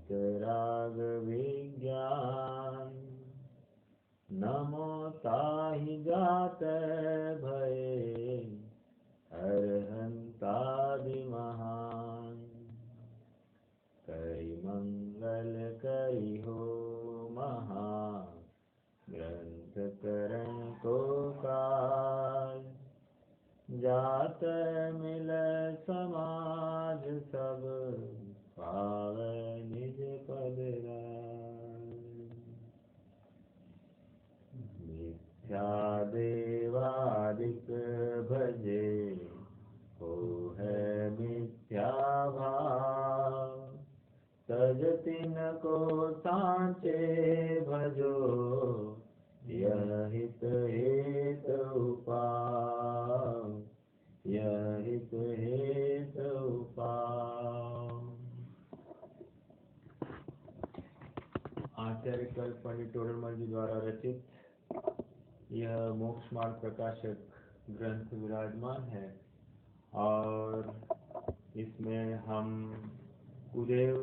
वीतराग विज्ञान। नमो ताहि जात भये अरहंतादि महान। करि मंगल करि हो महा ग्रंथ करण को काल। जात मिल समाज सब पावै निज पद राज। मिथ्या देवादिक भजे हो है मिथ्या भाव। तज तिन को सांचे भजो यह हित हेतु पाव। यह हित हेतु पाव। आचार्य कल्प पंडित टोडरमल जी द्वारा रचित यह मोक्ष मार्ग प्रकाशक ग्रंथ विराजमान है और इसमें हम कुदेव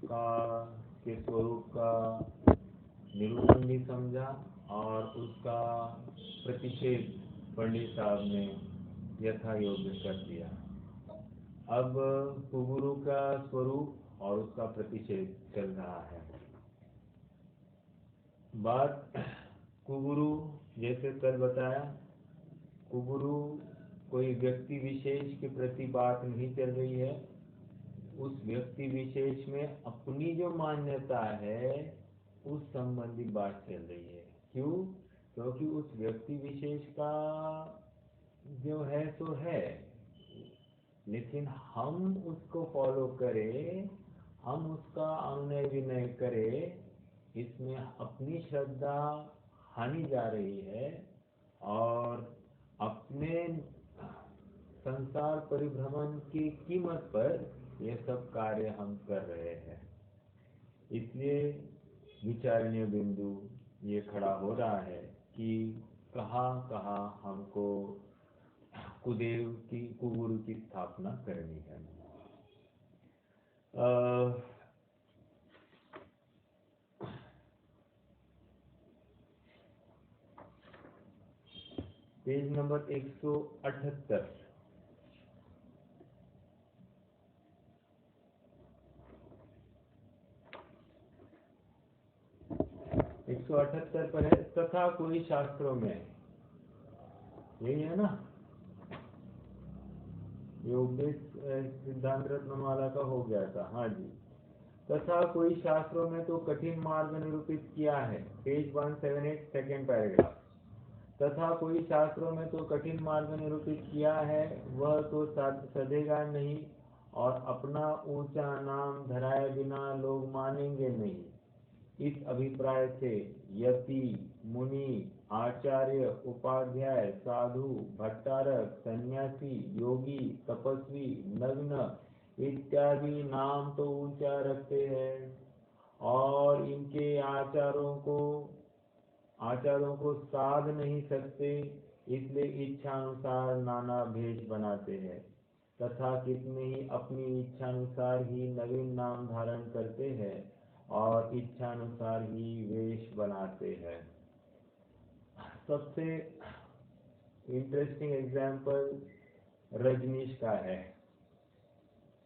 के स्वरूप का निरूपण भी समझा और उसका प्रतिषेध पंडित साहब ने यथा योग्य कर दिया। अब कुगुरु का स्वरूप और उसका प्रतिषेध चल रहा है। बात कुगुरु जैसे कल बताया, कुगुरु कोई व्यक्ति विशेष के प्रति बात नहीं चल रही है। उस व्यक्ति विशेष में अपनी जो मान्यता है उस संबंधी बात चल रही है। क्यों? क्योंकि उस व्यक्ति विशेष का जो है तो है, लेकिन हम उसको फॉलो करें, हम उसका अनुनय विनय करें, इसमें अपनी श्रद्धा हानि जा रही है और अपने संसार परिभ्रमण की कीमत पर यह सब कार्य हम कर रहे हैं। इसलिए विचारणीय बिंदु ये खड़ा हो रहा है कि कहाँ कहाँ हमको कुदेव की कुगुरु की स्थापना करनी है। Page number 178। 178 पर है, तथा कोई शास्त्रों में, यही है ना, ये उपदेश सिद्धांत रत्नमाला का हो गया था। हाँ जी। तथा कोई शास्त्रों में तो कठिन मार्ग निरूपित किया है, पेज 178 सेकेंड पैराग्राफ। तथा कोई शास्त्रों में तो कठिन मार्ग निरूपित किया है, वह तो सधेगा नहीं और अपना ऊंचा नाम धराए बिना लोग मानेंगे नहीं। इस अभिप्राय से यति, मुनि, आचार्य, उपाध्याय, साधु, भट्टारक, सन्यासी, योगी, तपस्वी, नग्न इत्यादि नाम तो ऊंचा रखते हैं और इनके आचारों को साध नहीं सकते, इसलिए इच्छानुसार नाना भेष बनाते हैं। तथा कितने ही अपनी इच्छानुसार ही नवीन नाम धारण करते हैं और इच्छानुसार ही वेश बनाते हैं। सबसे इंटरेस्टिंग एग्जाम्पल रजनीश का है।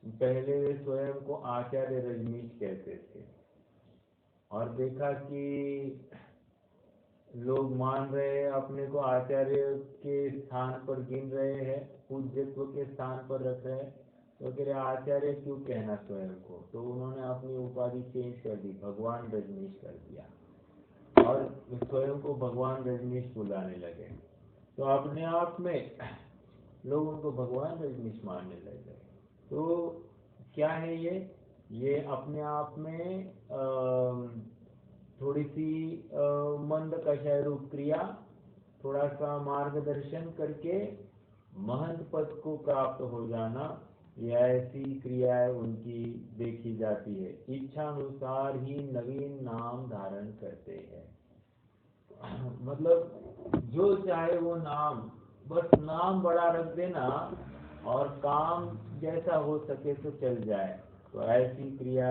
पहले वे स्वयं को आचार्य रजनीश कहते थे और देखा कि लोग मान रहे हैं, अपने को आचार्य के स्थान पर गिन रहे हैं, पूज्यत्व के स्थान पर रख रहे हैं, तो कह रहे आचार्य क्यों कहना स्वयं को। तो उन्होंने अपनी उपाधि चेंज कर दी, भगवान रजनीश कर दिया और स्वयं को भगवान रजनीश बुलाने लगे। तो अपने आप में लोग उनको भगवान रजनीश मानने लगे। तो क्या है ये अपने आप में थोड़ी सी मंद कषाय रूप क्रिया, थोड़ा सा मार्गदर्शन करके महंत पद को प्राप्त हो जाना, यह ऐसी क्रियाएं उनकी देखी जाती है। इच्छानुसार ही नवीन नाम धारण करते हैं। मतलब जो चाहे वो नाम, बस नाम बड़ा रख देना और काम जैसा हो सके तो चल जाए। तो ऐसी क्रिया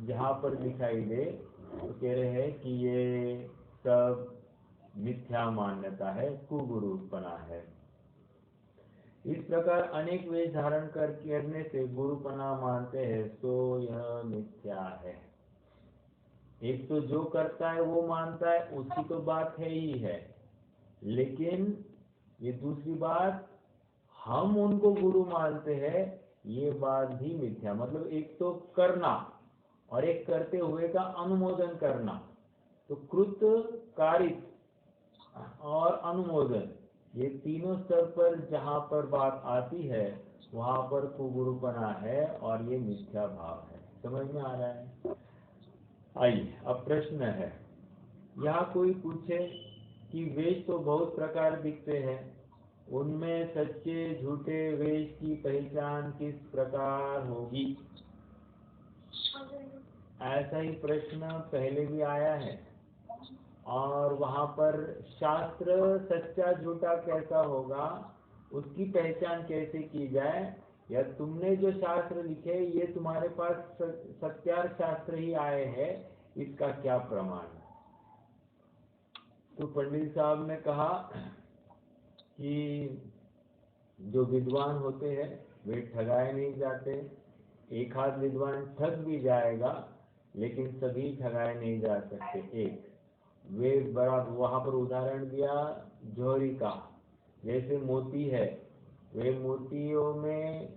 जहाँ पर दिखाई दे तो कह रहे हैं कि ये सब मिथ्या मान्यता है, कुगुरुपना है। इस प्रकार अनेक वेश धारण करने से गुरुपना मानते हैं तो यह मिथ्या है। एक तो जो करता है वो मानता है, उसकी तो बात है ही है, लेकिन ये दूसरी बात हम उनको गुरु मानते हैं, ये बात भी मिथ्या। मतलब एक तो करना और एक करते हुए का अनुमोदन करना, तो कृत, कारित और अनुमोदन, ये तीनों स्तर पर जहाँ पर बात आती है वहाँ पर कुगुरुपना है और ये मिथ्या भाव है। समझ में आ रहा है? आइए अब प्रश्न है, यहाँ कोई पूछे कि वेश तो बहुत प्रकार दिखते हैं, उनमें सच्चे झूठे वेश की पहचान किस प्रकार होगी? ऐसा ही प्रश्न पहले भी आया है और वहाँ पर शास्त्र सच्चा झूठा कैसा होगा, उसकी पहचान कैसे की जाए, या तुमने जो शास्त्र लिखे ये तुम्हारे पास सत्यार्थ शास्त्र ही आए हैं, इसका क्या प्रमाण? तो पंडित साहब ने कहा कि जो विद्वान होते हैं वे ठगाए नहीं जाते, एक आध विद्वान ठग भी जाएगा लेकिन सभी ठगाए नहीं जा सकते। एक वे बड़ा वहां पर उदाहरण दिया जौहरी का, जैसे मोती है, वे मोतियों में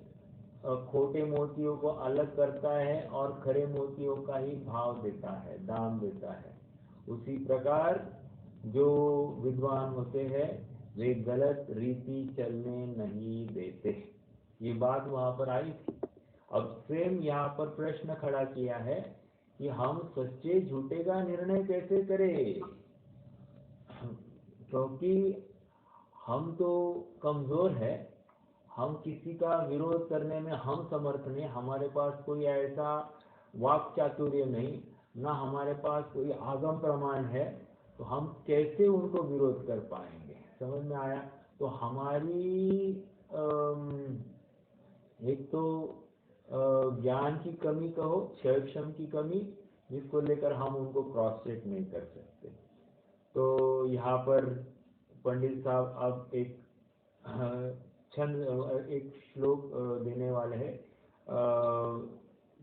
खोटे मोतियों को अलग करता है और खरे मोतियों का ही भाव देता है, दाम देता है। उसी प्रकार जो विद्वान होते हैं वे गलत रीति चलने नहीं देते। ये बात वहां पर आई थी। अब सेम यहाँ पर प्रश्न खड़ा किया है कि हम सच्चे झूठे का निर्णय कैसे करें, क्योंकि हम तो कमजोर है, हम किसी का विरोध करने में हम समर्थ नहीं, हमारे पास कोई ऐसा वाक चातुर्य नहीं, ना हमारे पास कोई आगम प्रमाण है, तो हम कैसे उनको विरोध कर पाएंगे? समझ में आया? तो हमारी एक तो ज्ञान की कमी कहो, क्षम की कमी, जिसको लेकर हम उनको क्रॉस चेक नहीं कर सकते। तो यहाँ पर पंडित साहब अब एक छंद, एक श्लोक देने वाले हैं,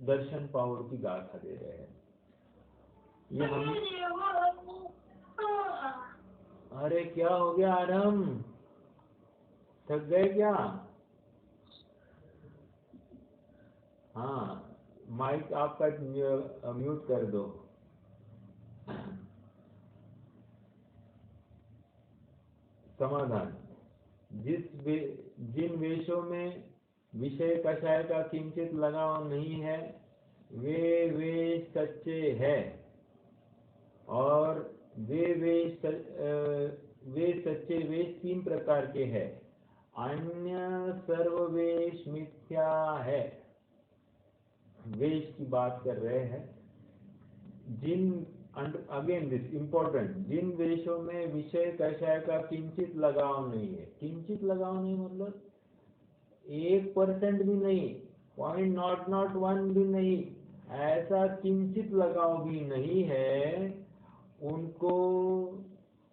दर्शन पाउर की गाथा दे रहे हैं। ये हम अरे क्या हो गया आरम, थक गए क्या? हाँ, माइक आपका म्यूट कर दो। समाधान, जिन वेशों में विषय कषाय का किंचित लगाव नहीं है वे वेश सच्चे हैं, और वे सच्चे वेश तीन प्रकार के हैं, अन्य सर्व वेश मिथ्या है। वेश की बात कर रहे हैं, जिन अगेन दिस इम्पोर्टेंट, जिन वेशों में विषय कषाय का किंचित लगाव नहीं है। किंचित लगाव नहीं मतलब 1% भी नहीं, 0.001 भी नहीं, ऐसा किंचित लगाव भी नहीं है, उनको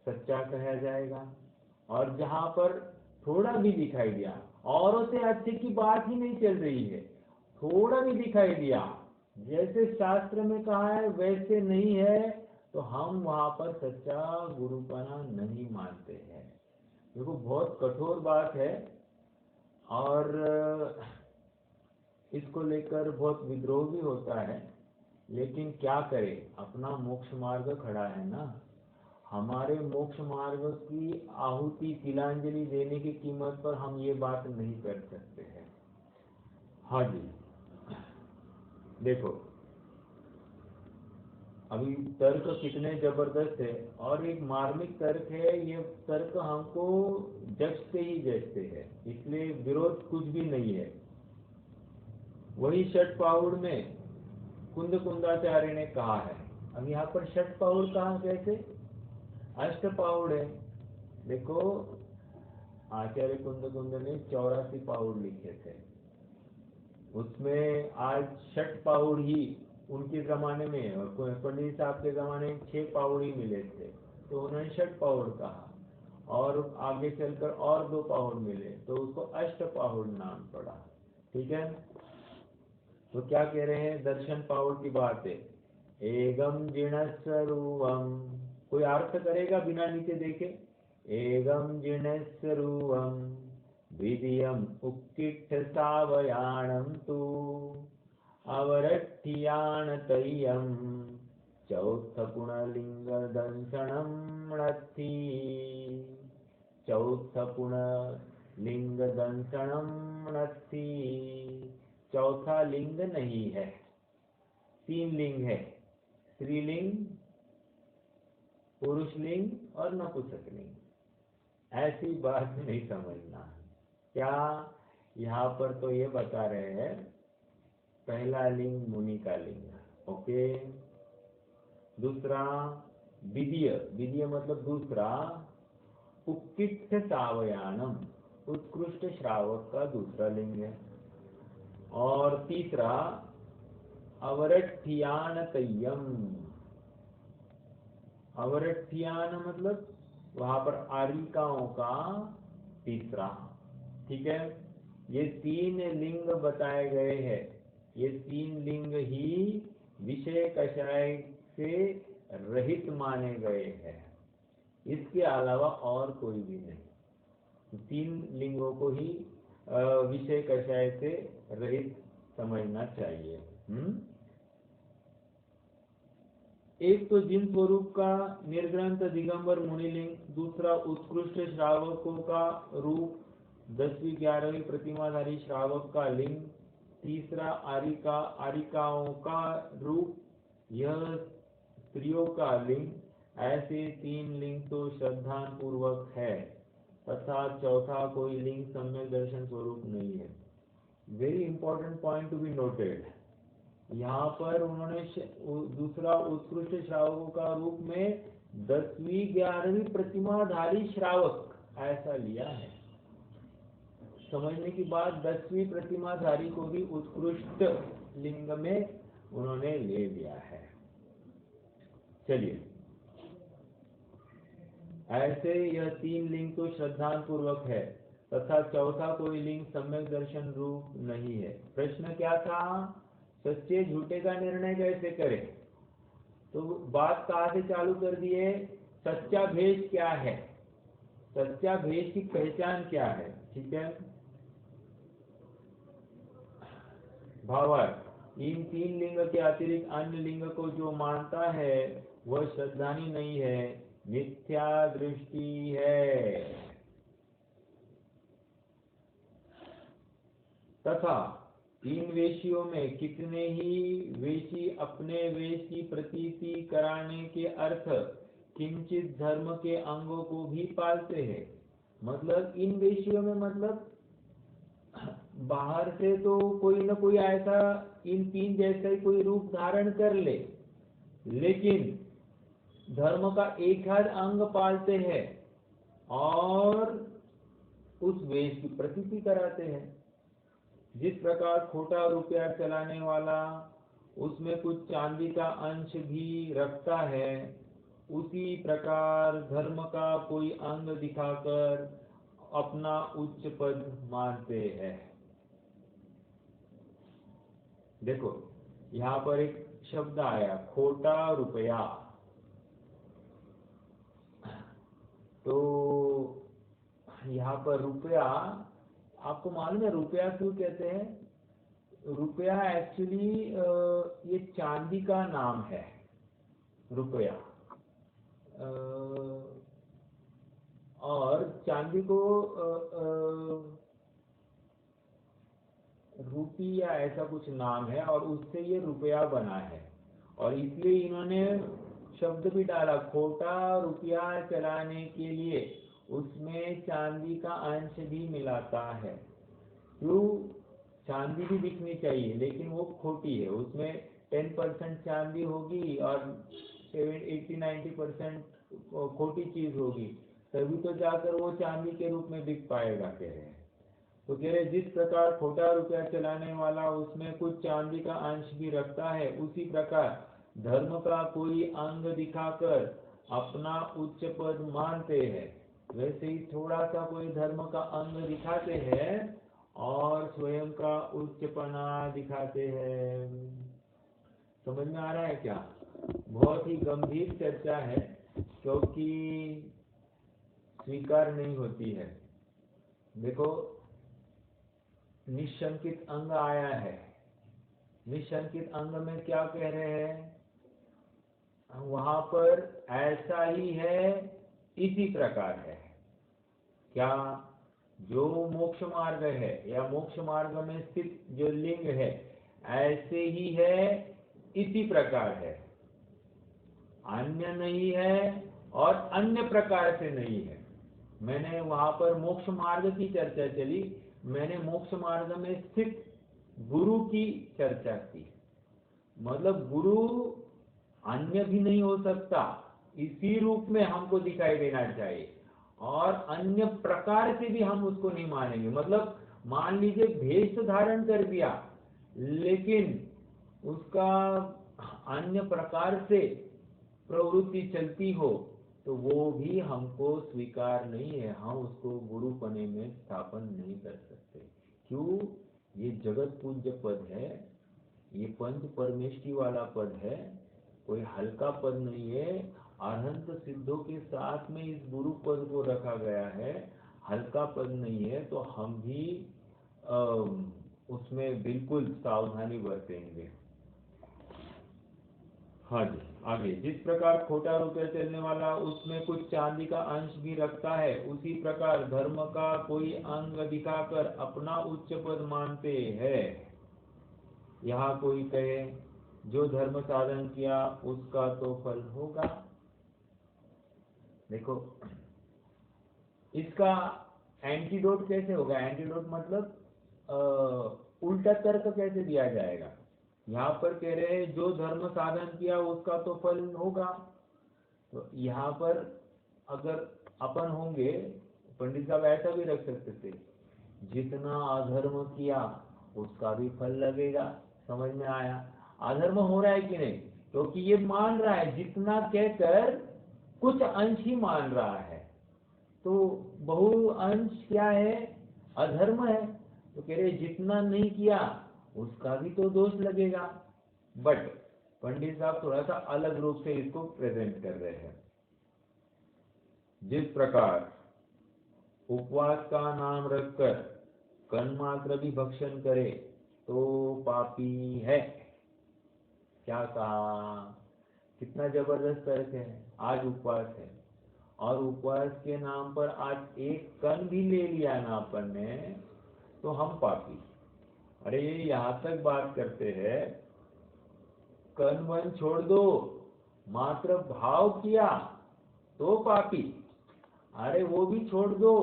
सच्चा कहा जाएगा। और जहां पर थोड़ा भी दिखाई दिया, औरों से अच्छे की बात ही नहीं चल रही है, थोड़ा भी दिखाई दिया जैसे शास्त्र में कहा है वैसे नहीं है, तो हम वहां पर सच्चा गुरुपना नहीं मानते हैं। देखो बहुत कठोर बात है और इसको लेकर बहुत विद्रोह भी होता है, लेकिन क्या करें, अपना मोक्ष मार्ग खड़ा है ना। हमारे मोक्ष मार्ग की आहुति तिलांजलि देने की कीमत पर हम ये बात नहीं कर सकते हैं। हाँ जी, देखो अभी तर्क कितने जबरदस्त है, और एक मार्मिक तर्क है, ये तर्क हमको जचते ही जचते है, इसलिए विरोध कुछ भी नहीं है। वही षट पाहुड़ में कुंद कुंदाचार्य ने कहा है। अब यहाँ पर षट पाहुड़ कहाँ, कैसे? अष्ट पाहुड़ है। देखो आचार्य कुंद कुंद ने 84 पाहुड़ लिखे थे, उसमें आज 6 पाउड़ ही उनके ज़माने में, और पंडित साहब के ज़माने में 6 पाउड़ ही मिले थे, तो उन्होंने 6 पाउड़ कहा, और आगे चलकर और 2 पाउड़ मिले तो उसको 8 पाउड़ नाम पड़ा। ठीक है, तो क्या कह रहे हैं, दर्शन पाउड़ की बात है। एगम जिणस्वरूपम, कोई अर्थ करेगा बिना नीचे देखे। एगम जिणस्वरूपम विधियम उक्किठ सावयाणम तु अवरठियान तय्यम चौथ पुनलिंग दंशनम णत्थि। चौथ पुनलिंग दंशनम णत्थि, चौथा लिंग नहीं है, 3 लिंग है, स्त्रीलिंग, पुरुष लिंग और नपुंसक लिंग। ऐसी बात नहीं समझना। क्या यहाँ पर तो ये बता रहे हैं पहला लिंग मुनि का लिंग, ओके। दूसरा विधिय, विधिय मतलब दूसरा उक्किठ सावयानम, उत्कृष्ट श्रावक का दूसरा लिंग है। और तीसरा अवरठियान तय्यम, अवरठियान मतलब वहां पर आरिकाओं का तीसरा। ठीक है, ये 3 लिंग बताए गए हैं, ये 3 लिंग ही विषय कषाय से रहित माने गए हैं, इसके अलावा और कोई भी नहीं। 3 लिंगों को ही विषय कषाय से रहित समझना चाहिए। एक तो जिन स्वरूप का निर्ग्रंथ दिगंबर मुनिलिंग, दूसरा उत्कृष्ट श्रावकों का रूप 10वीं 11वीं प्रतिमाधारी श्रावक का लिंग, तीसरा आरिकाओं का रूप, यह स्त्रियों का लिंग। ऐसे 3 लिंग तो श्रद्धान पूर्वक है, तथा चौथा कोई लिंग सम्यक दर्शन स्वरूप नहीं है। Very important point to be noted. यहाँ पर उन्होंने दूसरा उत्कृष्ट श्रावकों का रूप में 10वीं 11वीं प्रतिमाधारी श्रावक ऐसा लिया है। समझने की बात, 10वीं प्रतिमाधारी को भी उत्कृष्ट लिंग में उन्होंने ले लिया है। चलिए, ऐसे यह 3 लिंग तो श्रद्धान पूर्वक है, तथा चौथा कोई लिंग सम्यक दर्शन रूप नहीं है। प्रश्न क्या था, सच्चे झूठे का निर्णय कैसे करें? तो बात कहाँ से चालू कर दिए, सच्चा भेष क्या है, सच्चा भेष की पहचान क्या है। ठीक है, भावार्थ, इन 3 लिंग के अतिरिक्त अन्य लिंग को जो मानता है वह श्रद्धानी नहीं है, मिथ्या दृष्टि है। तथा 3 वेशियों में कितने ही वेशी अपने वेश की प्रतीति कराने के अर्थ किंचित धर्म के अंगों को भी पालते हैं। मतलब इन वेशियों में, मतलब बाहर से तो कोई ना कोई ऐसा इन 3 जैसा ही कोई रूप धारण कर ले, लेकिन धर्म का एक आध अंग पालते हैं और उस वेश की प्रतीति कराते हैं। जिस प्रकार खोटा रुपया चलाने वाला उसमें कुछ चांदी का अंश भी रखता है, उसी प्रकार धर्म का कोई अंग दिखाकर अपना उच्च पद मानते हैं। देखो, यहाँ पर एक शब्द आया खोटा रुपया, तो यहाँ पर रुपया, आपको मालूम है रुपया क्यों कहते हैं? रुपया एक्चुअली ये चांदी का नाम है, रुपया। और चांदी को रूपी या ऐसा कुछ नाम है, और उससे ये रुपया बना है, और इसलिए इन्होंने शब्द भी डाला, खोटा रुपया चलाने के लिए उसमें चांदी का अंश भी मिलाता है। क्यों? चांदी भी दिखनी चाहिए, लेकिन वो खोटी है, उसमें 10% चांदी होगी और 80-90% खोटी चीज होगी, तभी तो जाकर वो चांदी के रूप में बिक पाएगा, कह रहे हैं। तो कह रहे जिस प्रकार खोटा रुपया चलाने वाला उसमें कुछ चांदी का अंश भी रखता है, उसी प्रकार धर्म का कोई अंग दिखाकर अपना उच्च पद मानते हैं। वैसे ही थोड़ा सा कोई धर्म का अंग दिखाते हैं और स्वयं का उच्चपना दिखाते हैं। समझ में आ रहा है क्या? बहुत ही गंभीर चर्चा है, क्योंकि स्वीकार नहीं होती है। देखो, निशंकित अंग आया है। निशंकित अंग में क्या कह रहे हैं? वहां पर ऐसा ही है, इसी प्रकार है। क्या? जो मोक्ष मार्ग है या मोक्ष मार्ग में स्थित जो लिंग है ऐसे ही है, इसी प्रकार है, अन्य नहीं है और अन्य प्रकार से नहीं है। मैंने वहां पर मोक्ष मार्ग की चर्चा चली, मैंने मोक्ष मार्ग में स्थित गुरु की चर्चा की। मतलब गुरु अन्य भी नहीं हो सकता, इसी रूप में हमको दिखाई देना चाहिए, और अन्य प्रकार से भी हम उसको नहीं मानेंगे। मतलब मान लीजिए भेष धारण कर दिया, लेकिन उसका अन्य प्रकार से प्रवृत्ति चलती हो तो वो भी हमको स्वीकार नहीं है, हम उसको गुरु पने में स्थापन नहीं कर सकते। क्यों? ये जगत पूज्य पद है, ये पंच परमेष्टि वाला पद है, कोई हल्का पद नहीं है। अनंत सिद्धों के साथ में इस गुरु पद को रखा गया है, हल्का पद नहीं है। तो हम भी उसमें बिल्कुल सावधानी बरतेंगे। हाँ जी, आगे। जिस प्रकार खोटा रुपया चलने वाला उसमें कुछ चांदी का अंश भी रखता है, उसी प्रकार धर्म का कोई अंग दिखाकर अपना उच्च पद मानते हैं। यहाँ कोई कहे जो धर्म साधन किया उसका तो फल होगा। देखो, इसका एंटीडोट कैसे होगा? एंटीडोट मतलब उल्टा तर्क कैसे दिया जाएगा? यहाँ पर कह रहे हैं जो धर्म साधन किया उसका तो फल होगा। तो यहाँ पर अगर अपन होंगे, पंडित साहब ऐसा भी रख सकते थे, जितना अधर्म किया उसका भी फल लगेगा। समझ में आया? अधर्म हो रहा है कि नहीं? क्योंकि ये मान रहा है, जितना कहकर कुछ अंश ही मान रहा है, तो बहु अंश क्या है? अधर्म है। तो कह रहे जितना नहीं किया उसका भी तो दोष लगेगा। बट पंडित साहब थोड़ा सा अलग रूप से इसको प्रेजेंट कर रहे हैं। जिस प्रकार उपवास का नाम रखकर कण मात्र भी भक्षण करे तो पापी है। क्या कहा? कितना जबरदस्त तर्क है। आज उपवास है और उपवास के नाम पर आज एक कण भी ले लिया ना अपन ने, तो हम पापी। अरे ये यहाँ तक बात करते हैं, कण वन छोड़ दो, मात्र भाव किया तो पापी। अरे वो भी छोड़ दो,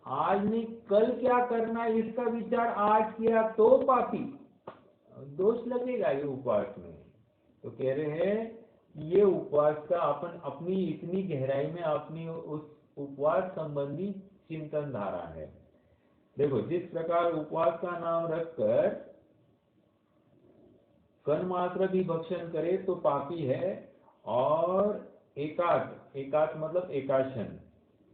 आज नहीं कल क्या करना है इसका विचार आज किया तो पापी। दोष लगेगा ये उपवास में। तो कह रहे हैं ये उपवास का अपन अपनी इतनी गहराई में अपनी उस उपवास संबंधी चिंतन धारा है। देखो, जिस प्रकार उपवास का नाम रखकर कण मात्र भी भक्षण करे तो पापी है, और एकात मतलब एकाशन,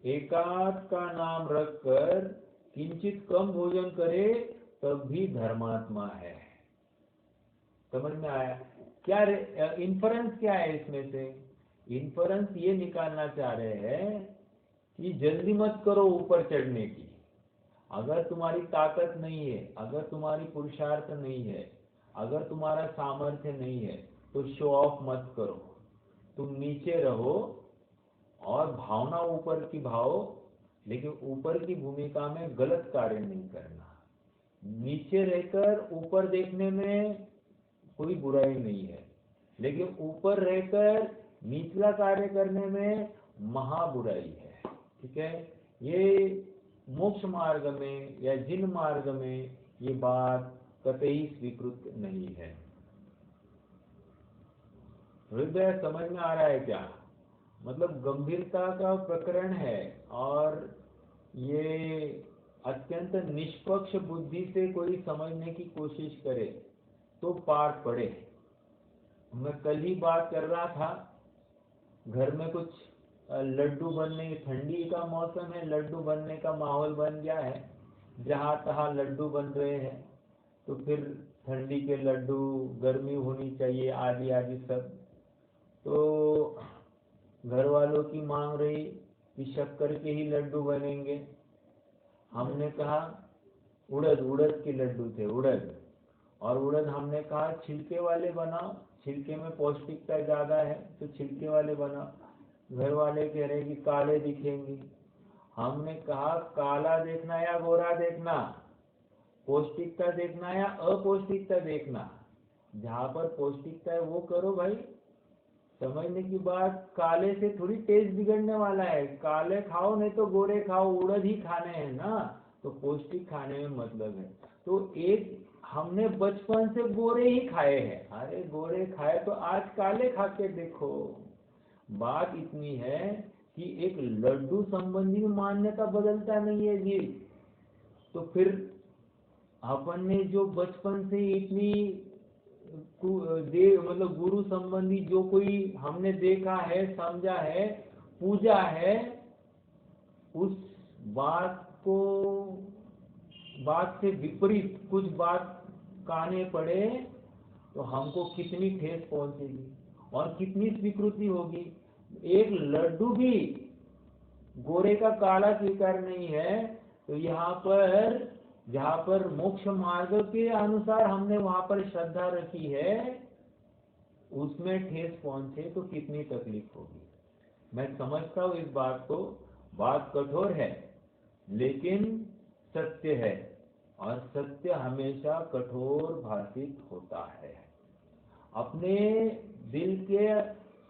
एकात का नाम रखकर किंचित कम भोजन करे तब भी धर्मात्मा है। समझ में आया? क्या इन्फरेंस क्या है इसमें से? इन्फरेंस ये निकालना चाह रहे हैं कि जल्दी मत करो ऊपर चढ़ने की। अगर तुम्हारी ताकत नहीं है, अगर तुम्हारी पुरुषार्थ नहीं है, अगर तुम्हारा सामर्थ्य नहीं है, तो शो ऑफ मत करो। तुम नीचे रहो और भावना ऊपर की भाव, लेकिन ऊपर की भूमिका में गलत कार्य नहीं करना। नीचे रहकर ऊपर देखने में कोई बुराई नहीं है, लेकिन ऊपर रहकर निचला कार्य करने में महाबुराई है। ठीक है? ये मोक्ष मार्ग में या जिन मार्ग में ये बात कतई स्वीकृत नहीं है। हृदय समझ में आ रहा है क्या? मतलब गंभीरता का प्रकरण है, और ये अत्यंत निष्पक्ष बुद्धि से कोई समझने की कोशिश करे तो पाठ पढ़े। मैं कल ही बात कर रहा था, घर में कुछ लड्डू बनने, ठंडी का मौसम है, लड्डू बनने का माहौल बन गया है, जहाँ तहाँ लड्डू बन रहे हैं। तो फिर ठंडी के लड्डू, गर्मी होनी चाहिए, आदि आदि सब। तो घर वालों की मांग रही कि शक्कर के ही लड्डू बनेंगे। हमने कहा उड़द के लड्डू थे, उड़द। और उड़द हमने कहा छिलके वाले बनाओ, छिलके में पौष्टिकता ज़्यादा है, तो छिलके वाले बनाओ। घर वाले कह रहे कि काले दिखेंगे। हमने कहा काला देखना या गोरा देखना, पौष्टिकता देखना या अपौष्टिकता देखना, जहाँ पर पौष्टिकता है वो करो भाई। समझने की बात, काले से थोड़ी टेस्ट बिगड़ने वाला है, काले खाओ नहीं तो गोरे खाओ, उड़द ही खाने हैं ना, तो पौष्टिक खाने में मतलब है। तो एक हमने बचपन से गोरे ही खाए हैं, अरे गोरे खाए तो आज काले खा के देखो। बात इतनी है कि एक लड्डू संबंधी मान्यता बदलता नहीं है जी। तो फिर अपन ने जो बचपन से इतनी मतलब गुरु संबंधी जो कोई हमने देखा है, समझा है, पूजा है, उस बात को, बात से विपरीत कुछ बात काने पड़े तो हमको कितनी ठेस पहुंचेगी और कितनी स्वीकृति होगी। एक लड्डू भी गोरे का काला स्वीकार नहीं है, तो यहाँ पर जहाँ पर मोक्ष मार्ग के अनुसार हमने वहां पर श्रद्धा रखी है, उसमें ठेस पहुंचे तो कितनी तकलीफ होगी। मैं समझता हूँ इस बात को, बात कठोर है लेकिन सत्य है, और सत्य हमेशा कठोर भाषित होता है। अपने दिल के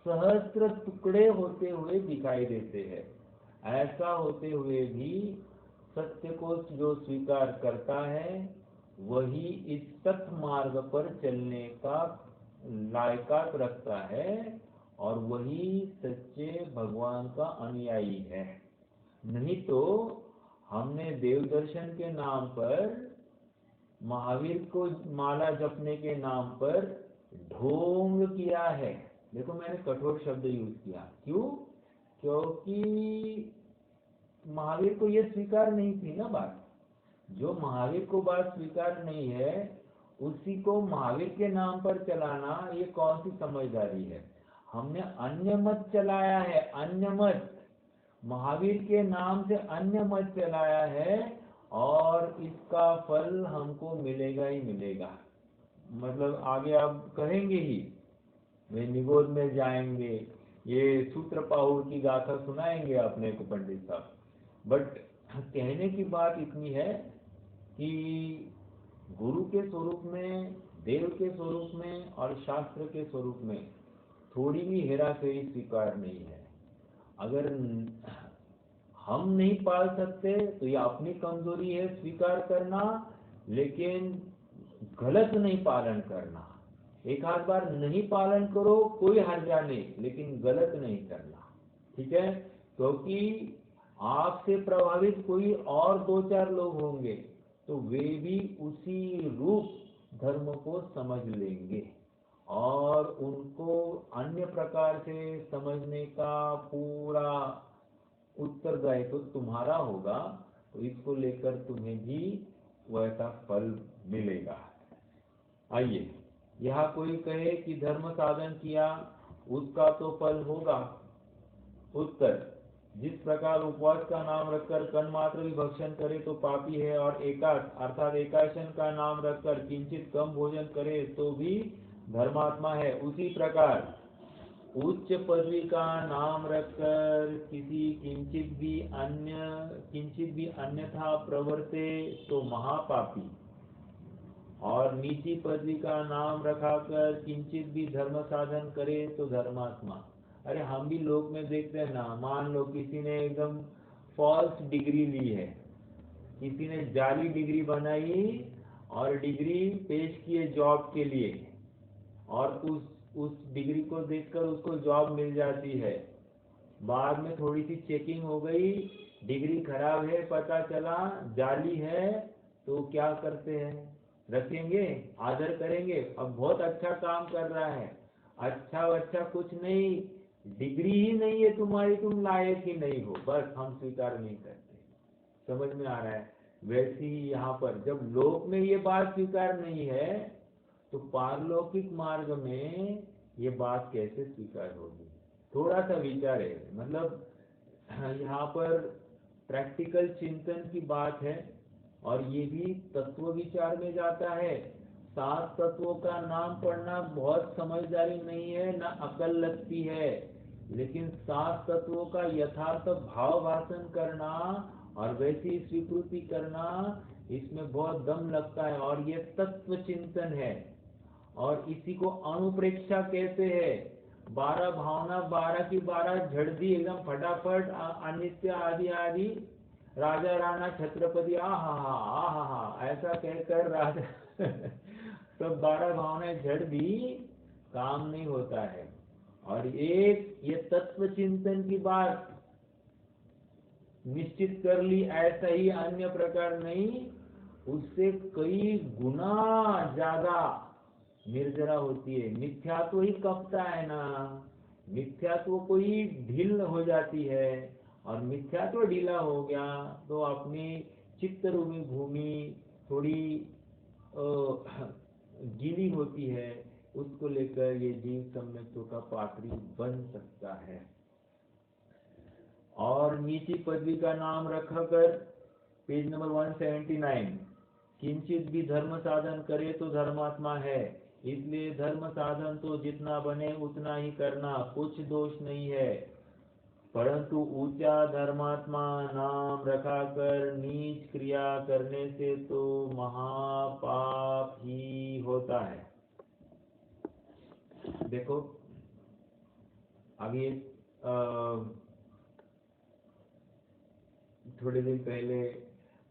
सहस्त्र टुकड़े होते हुए दिखाई देते हैं, ऐसा होते हुए भी सत्य को जो स्वीकार करता है वही इस सत मार्ग पर चलने का लायकात रखता है, और वही सच्चे भगवान का अनुयायी है। नहीं तो हमने देव दर्शन के नाम पर, महावीर को माला जपने के नाम पर ढोंग किया है। देखो मैंने कठोर शब्द यूज किया, क्यों? क्योंकि महावीर को यह स्वीकार नहीं थी ना बात। जो महावीर को बात स्वीकार नहीं है उसी को महावीर के नाम पर चलाना, ये कौन सी समझदारी है? हमने अन्य मत चलाया है, अन्य मत, महावीर के नाम से अन्य मत चलाया है, और इसका फल हमको मिलेगा ही मिलेगा। मतलब आगे आप कहेंगे ही, वे निगोद में जाएंगे, ये सूत्र पाहुर की गाथा सुनाएंगे अपने को पंडित साहब। बट कहने की बात इतनी है कि गुरु के स्वरूप में, देव के स्वरूप में और शास्त्र के स्वरूप में थोड़ी भी हेराफेरी स्वीकार नहीं है। अगर हम नहीं पाल सकते तो यह अपनी कमजोरी है स्वीकार करना, लेकिन गलत नहीं पालन करना। एक आध बार नहीं पालन करो, कोई हर्जा नहीं, लेकिन गलत नहीं करना, ठीक है? क्योंकि आपसे प्रभावित कोई और दो चार लोग होंगे तो वे भी उसी रूप धर्म को समझ लेंगे, और उनको अन्य प्रकार से समझने का पूरा उत्तरदायित्व तो तुम्हारा होगा। तो इसको लेकर तुम्हें भी वैसा फल मिलेगा। आइए, यहाँ कोई कहे कि धर्म साधन किया उसका तो फल होगा। उत्तर, जिस प्रकार उपवास का नाम रखकर कण मात्र भी भक्षण करे तो पापी है, और एकाद अर्थात एकाशन का नाम रखकर किंचित कम भोजन करे तो भी धर्मात्मा है, उसी प्रकार उच्च पदवी का नाम रखकर किसी किंचित भी अन्यथा प्रवर्ते तो महापापी, और नीची पदवी का नाम रखाकर किंचित भी धर्म साधन करे तो धर्मात्मा। अरे हम भी लोक में देखते हैं ना, मान लो किसी ने एकदम फॉल्स डिग्री ली है, किसी ने जाली डिग्री बनाई और डिग्री पेश किए जॉब के लिए, और उस डिग्री को देखकर उसको जॉब मिल जाती है, बाद में थोड़ी सी चेकिंग हो गई, डिग्री खराब है, पता चला जाली है, तो क्या करते हैं, रखेंगे, आदर करेंगे। अब बहुत अच्छा काम कर रहा है, अच्छा कुछ नहीं, डिग्री ही नहीं है तुम्हारी, तुम लायक ही नहीं हो, बस हम स्वीकार नहीं करते। समझ में आ रहा है? वैसे ही यहाँ पर जब लोक में ये बात स्वीकार नहीं है, तो पारलौकिक मार्ग में ये बात कैसे स्वीकार होगी? थोड़ा सा विचार है, मतलब यहाँ पर प्रैक्टिकल चिंतन की बात है, और ये भी तत्व विचार में जाता है। 7 तत्वों का नाम पढ़ना बहुत समझदारी नहीं है, ना अकल लगती है, लेकिन 7 तत्वों का यथार्थ भाव भाषण करना और वैसी स्वीकृति करना, इसमें बहुत दम लगता है, और ये तत्व चिंतन है। और इसी को अनुप्रेक्षा कहते हैं। 12 भावना, 12 की 12 झड़ दी एकदम फटाफट, अनित्य आदि आदि, राजा राणा छत्रपति, आ ऐसा कहकर राजा सब 12 भावनाएं झड़ दी, काम नहीं होता है। और एक ये तत्व चिंतन की बात निश्चित कर ली, ऐसा ही अन्य प्रकार नहीं, उससे कई गुना ज्यादा निर्जरा होती है। मिथ्यात्व ही कपता है ना, मिथ्यात्व को ही ढील हो जाती है, और मिथ्यात्व ढीला हो गया तो अपनी चित्तरूपी भूमि थोड़ी गीली होती है, उसको लेकर ये जीव सम्यक्तों का पात्री बन सकता है। और नीची पदवी का नाम रखकर पेज नंबर 179, किंचित भी धर्म साधन करे तो धर्मात्मा है, इसलिए धर्म साधन तो जितना बने उतना ही करना, कुछ दोष नहीं है, परंतु ऊंचा धर्मात्मा नाम रखाकर नीच क्रिया करने से तो महापाप ही होता है। देखो अभी थोड़े दिन पहले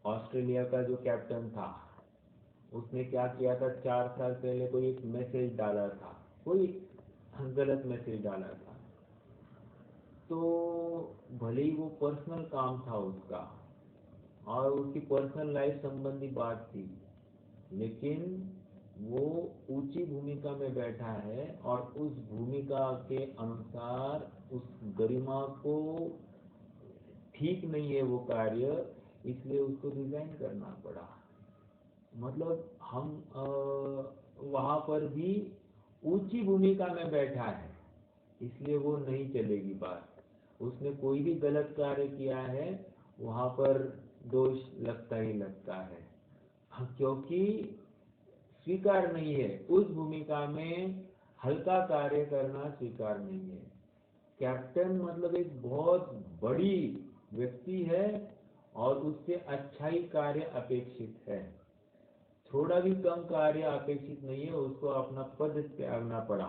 ऑस्ट्रेलिया का जो कैप्टन था, उसने क्या किया था, 4 साल पहले कोई एक मैसेज डाला था, कोई गलत मैसेज डाला था। तो भले ही वो पर्सनल काम था उसका, और उसकी पर्सनल लाइफ संबंधी बात थी, लेकिन वो ऊंची भूमिका में बैठा है, और उस भूमिका के अनुसार उस गरिमा को ठीक नहीं है वो कार्य, इसलिए उसको रिजाइन करना पड़ा। मतलब हम वहां पर भी ऊंची भूमिका में बैठा है, इसलिए वो नहीं चलेगी बात। उसने कोई भी गलत कार्य किया है, वहां पर दोष लगता ही लगता है, क्योंकि स्वीकार नहीं है उस भूमिका में हल्का कार्य करना, स्वीकार नहीं है। कैप्टन मतलब एक बहुत बड़ी व्यक्ति है, और उससे अच्छा ही कार्य अपेक्षित है, थोड़ा भी कम कार्य अपेक्षित नहीं है, उसको अपना पद त्यागना पड़ा।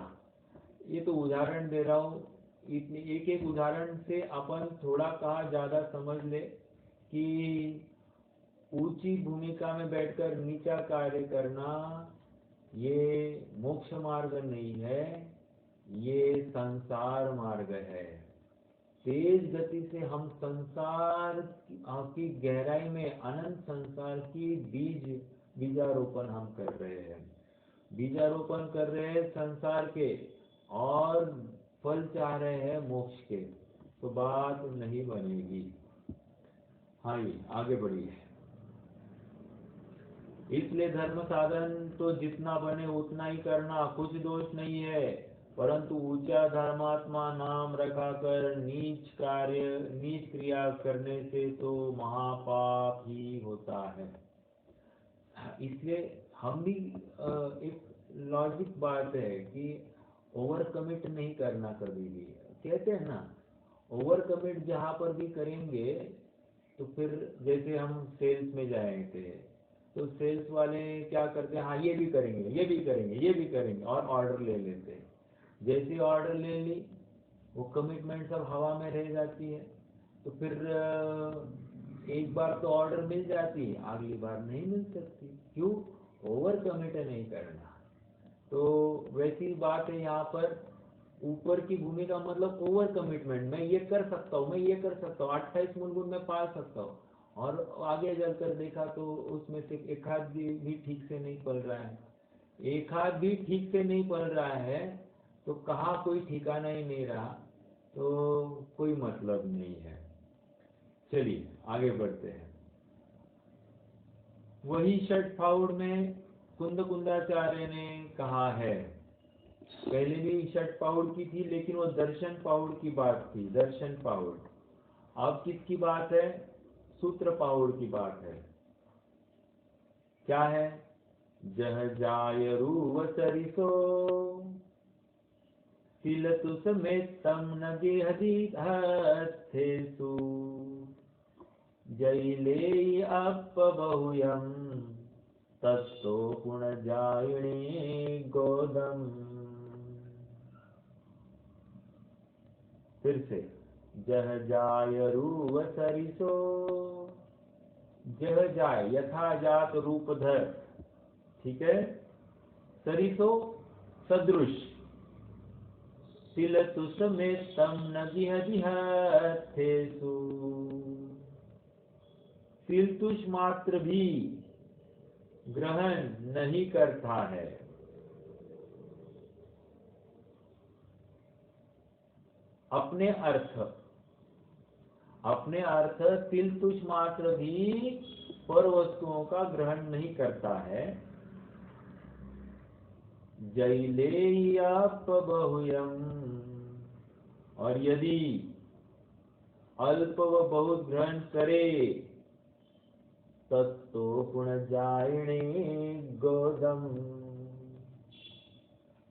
ये तो उदाहरण दे रहा हूँ, इतने एक एक उदाहरण से अपन थोड़ा कहा ज्यादा समझ ले कि ऊंची भूमिका में बैठकर नीचा कार्य करना ये मोक्ष मार्ग नहीं है, ये संसार मार्ग है। तेज गति से हम संसार की गहराई में अनंत संसार की बीजारोपण हम कर रहे हैं, बीजारोपण कर रहे हैं संसार के, और फल चाह रहे हैं मोक्ष के, तो बात नहीं बनेगी। हाँ जी, आगे बढ़िए। इसलिए धर्म साधन तो जितना बने उतना ही करना, कुछ दोष नहीं है, परंतु ऊंचा धर्मात्मा नाम रखाकर नीच क्रिया करने से तो महापाप ही होता है। इसलिए हम भी एक लॉजिक बात है कि ओवर कमिट नहीं करना कभी भी। कहते हैं ना, ओवर कमिट जहाँ पर भी करेंगे तो फिर जैसे हम सेल्स में जाए थे, तो सेल्स वाले क्या करते हैं, हाँ ये भी करेंगे, ये भी करेंगे, ये भी करेंगे, और ऑर्डर ले लेते हैं। जैसे ऑर्डर ले ली, वो कमिटमेंट सब हवा में रह जाती है, तो फिर एक बार तो ऑर्डर मिल जाती है, अगली बार नहीं मिल सकती। क्यों? ओवर कमिट नहीं करना। तो वैसी बात है यहाँ पर ऊपर की भूमिका मतलब ओवर कमिटमेंट, मैं ये कर सकता हूँ, मैं ये कर सकता हूँ, 28 मूलगुण मैं पा सकता हूँ, और आगे चलकर देखा तो उसमें से एक आध भी ठीक से नहीं पल रहा है, एक आध भी ठीक से नहीं पल रहा है, तो कहाँ कोई ठिकाना ही नहीं रहा, तो कोई मतलब नहीं है। चलिए आगे बढ़ते हैं। वही षटफाउड़ में कुंद कुंदाचार्य ने कहा है, पहले भी षटफाउड़ की थी लेकिन वो दर्शन पाउड़ की बात थी, दर्शन पाउड़। अब किसकी बात है? सूत्र पाउड़ की बात है। क्या है? जह जाय रूव सरिसो तिलतु समेत तम नगे हस्थेसु जैले अपबहुयम तत्तो पुनर्जायिणे गोदम। फिर से, जह जाय रूव सरिसो, जह जाय यथा जात रूप धर, ठीक है, सरिसो सदृश, तिलतु समेत तम नगिहस्थेसु, तिलतुष मात्र भी ग्रहण नहीं करता है। अपने अर्थ तिलतुष मात्र भी पर वस्तुओं का ग्रहण नहीं करता है। जैलेयपबहुयम, और यदि अल्प व बहुत ग्रहण करे, तत्तो पुनर्जायिणे गोदम,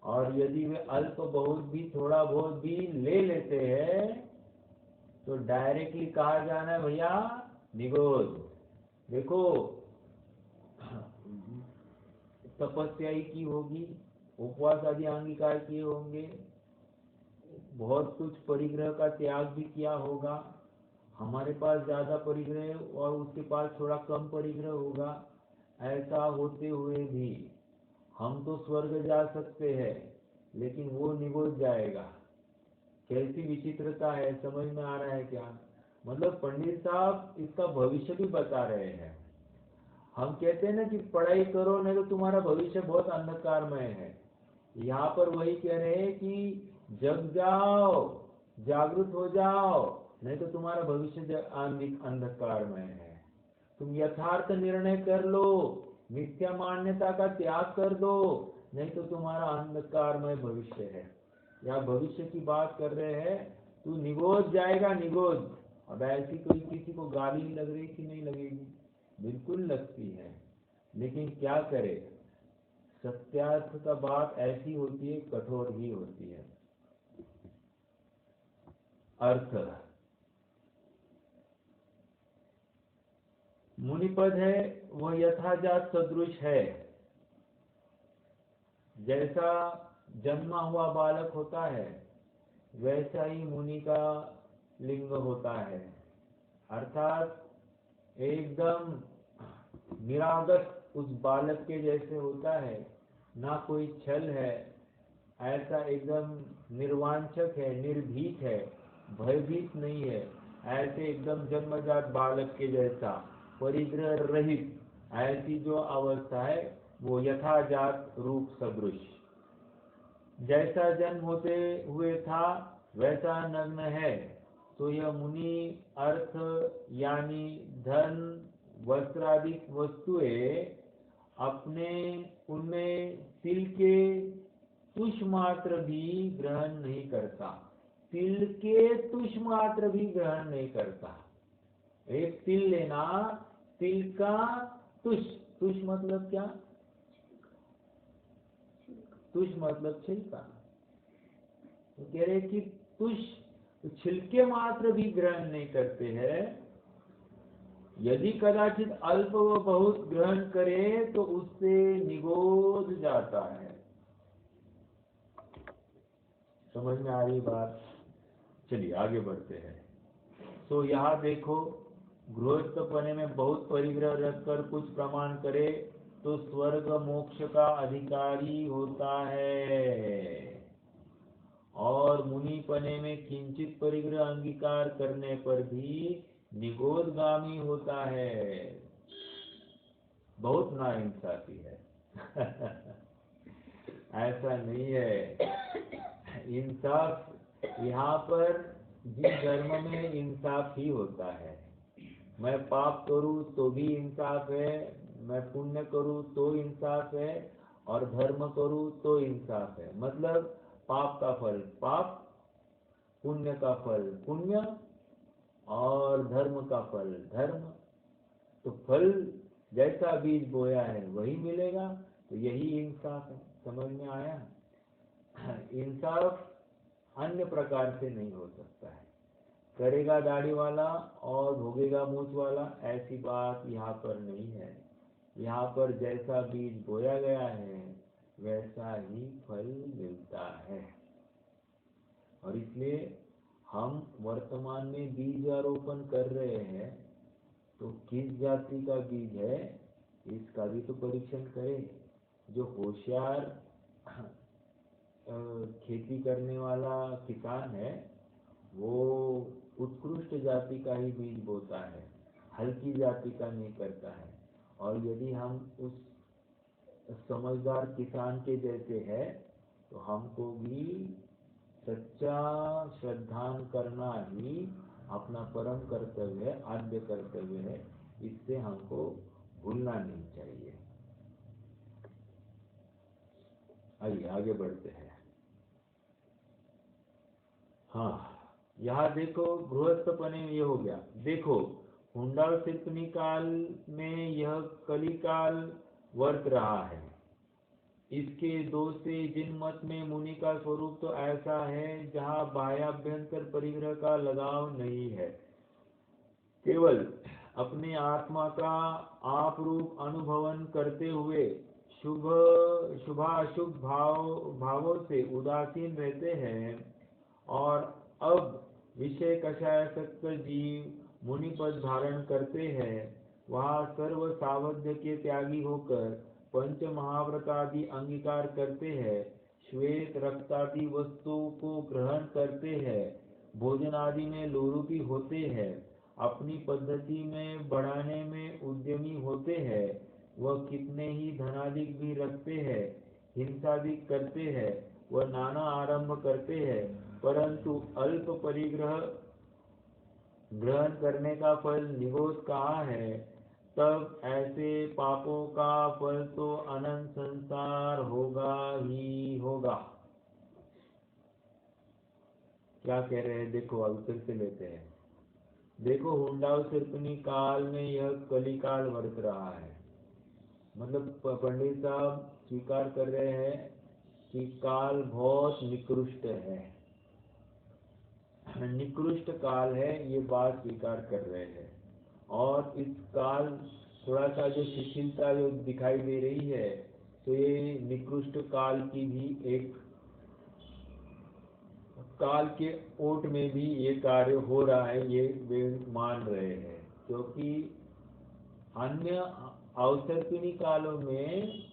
और यदि वे अल्प बहुत भी थोड़ा बहुत भी ले लेते हैं तो डायरेक्टली कहा जाना है भैया निगोद। देखो तपस्या ही की होगी, उपवास आदि अंगीकार किए होंगे, बहुत कुछ परिग्रह का त्याग भी किया होगा, हमारे पास ज्यादा परिग्रह और उसके पास थोड़ा कम परिग्रह होगा, ऐसा होते हुए भी हम तो स्वर्ग जा सकते हैं लेकिन वो निगोद जाएगा। कैसी विचित्रता है, समझ में आ रहा है क्या? मतलब पंडित साहब इसका भविष्य भी बता रहे हैं। हम कहते हैं ना कि पढ़ाई करो नहीं तो तुम्हारा भविष्य बहुत अंधकारमय है, यहाँ पर वही कह रहे हैं कि जग जाओ, जागृत हो जाओ, नहीं तो तुम्हारा भविष्य अंधकारमय है। तुम यथार्थ निर्णय कर लो, मिथ्या मान्यता का त्याग कर दो, नहीं तो तुम्हारा अंधकारमय भविष्य है। या भविष्य की बात कर रहे हैं, तू निगोद जाएगा, निगोद। अब ऐसी कोई किसी को गाली लग रही कि नहीं लगेगी? बिल्कुल लगती है, लेकिन क्या करे, सत्यार्थ का बात ऐसी होती है, कठोर ही होती है। अर्थ मुनिपद है वह यथाजात सदृश है, जैसा जन्मा हुआ बालक होता है वैसा ही मुनि का लिंग होता है, अर्थात एकदम निरागस उस बालक के जैसे होता है, ना कोई छल है, ऐसा एकदम निर्वांछक है, निर्भीक है, भयभीत नहीं है, ऐसे एकदम जन्मजात बालक के जैसा परिग्रह रहित, ऐसी जो अवस्था है वो यथाजात रूप सदृश, जैसा जन्म होते हुए था वैसा नग्न है। तो यह मुनि अर्थ यानी धन वस्त्रादि वस्तुएं अपने उनमें तिल के तुष मात्र भी ग्रहण नहीं करता, तिल के तुष मात्र भी ग्रहण नहीं करता। एक तिल लेना, तिल का तुष, तुष मतलब क्या? तुष मतलब छिलका। तो कह रहे कि तुष छिलके मात्र भी ग्रहण नहीं करते हैं, यदि कदाचित अल्प व बहुत ग्रहण करे तो उससे निगोद जाता है। समझ में आ रही बात? चलिए आगे बढ़ते हैं। तो यहाँ देखो, गृहस्थपने में बहुत परिग्रह रखकर कुछ प्रमाण करे तो स्वर्ग मोक्ष का अधिकारी होता है, और मुनिपने में किंचित परिग्रह अंगीकार करने पर भी निगोदगामी होता है। बहुत नाइंसाफी है। ऐसा नहीं है। इंसाफ यहाँ पर जिस धर्म में इंसाफ ही होता है। मैं पाप करूँ तो भी इंसाफ है, मैं पुण्य करूँ तो इंसाफ है, और धर्म करूँ तो इंसाफ है। मतलब पाप का फल पाप, पुण्य का फल पुण्य, और धर्म का फल धर्म। तो फल जैसा बीज बोया है वही मिलेगा। तो यही इंसाफ है। समझ में आया? इंसाफ अन्य प्रकार से नहीं हो सकता है। करेगा दाढ़ी वाला और भोगेगा मूछ वाला, ऐसी बात यहाँ पर नहीं है। यहाँ पर जैसा बीज बोया गया है वैसा ही फल मिलता है। और इसलिए हम वर्तमान में बीज आरोपण कर रहे हैं, तो किस जाति का बीज है इसका भी तो परीक्षण करें। जो होशियार खेती करने वाला किसान है वो उत्कृष्ट जाति का ही बीज बोता है, हल्की जाति का नहीं करता है। और यदि हम उस समझदार किसान के जैसे हैं तो हमको भी सच्चा श्रद्धान करना ही अपना परम कर्तव्य है, आद्य कर्तव्य है। इससे हमको भूलना नहीं चाहिए। आइए आगे बढ़ते हैं। हाँ, यहाँ देखो गृहस्थपने ये हो गया। देखो हुंडाल सिर्पनी काल में यह कलिकाल वर्त रहा है। इसके दोष से जिन मत में मुनि का स्वरूप तो ऐसा है जहाँ बाह्याभ्यंतर परिग्रह का लगाव नहीं है, केवल अपने आत्मा का आप रूप अनुभवन करते हुए शुभाशुभ भावों से उदासीन रहते हैं। और अब विषय कषायसक्त जीव मुनि पद धारण करते हैं। वहाँ सर्व सावध्य के त्यागी होकर पंच महाव्रतादि अंगीकार करते हैं। श्वेत रक्तादि वस्तुओं को ग्रहण करते हैं। भोजन आदि में लोलुपी होते हैं। अपनी पद्धति में बढ़ाने में उद्यमी होते हैं। वह कितने ही धनाधिक भी रखते हैं, हिंसाधिक करते हैं, वह नाना आरंभ करते हैं, परंतु अल्प परिग्रह ग्रहण करने का फल निगोद कहाँ है। तब ऐसे पापों का फल तो अनंत संसार होगा ही होगा। क्या कह रहे हैं देखो, अभी फिर से लेते हैं। देखो हुंडाव सिर्पनी काल में यह कलिकाल वर्त रहा है। मतलब पंडित साहब स्वीकार कर रहे हैं कि काल बहुत निकृष्ट है, निकृष्ट काल है, ये बात स्वीकार कर रहे हैं। और इस काल थोड़ा सा जो शिथिलता जो दिखाई दे रही है, तो ये निकृष्ट काल की भी एक काल के ओट में भी ये कार्य हो रहा है, ये वे मान रहे हैं। क्योंकि अन्य अवसर्पिणी कालों में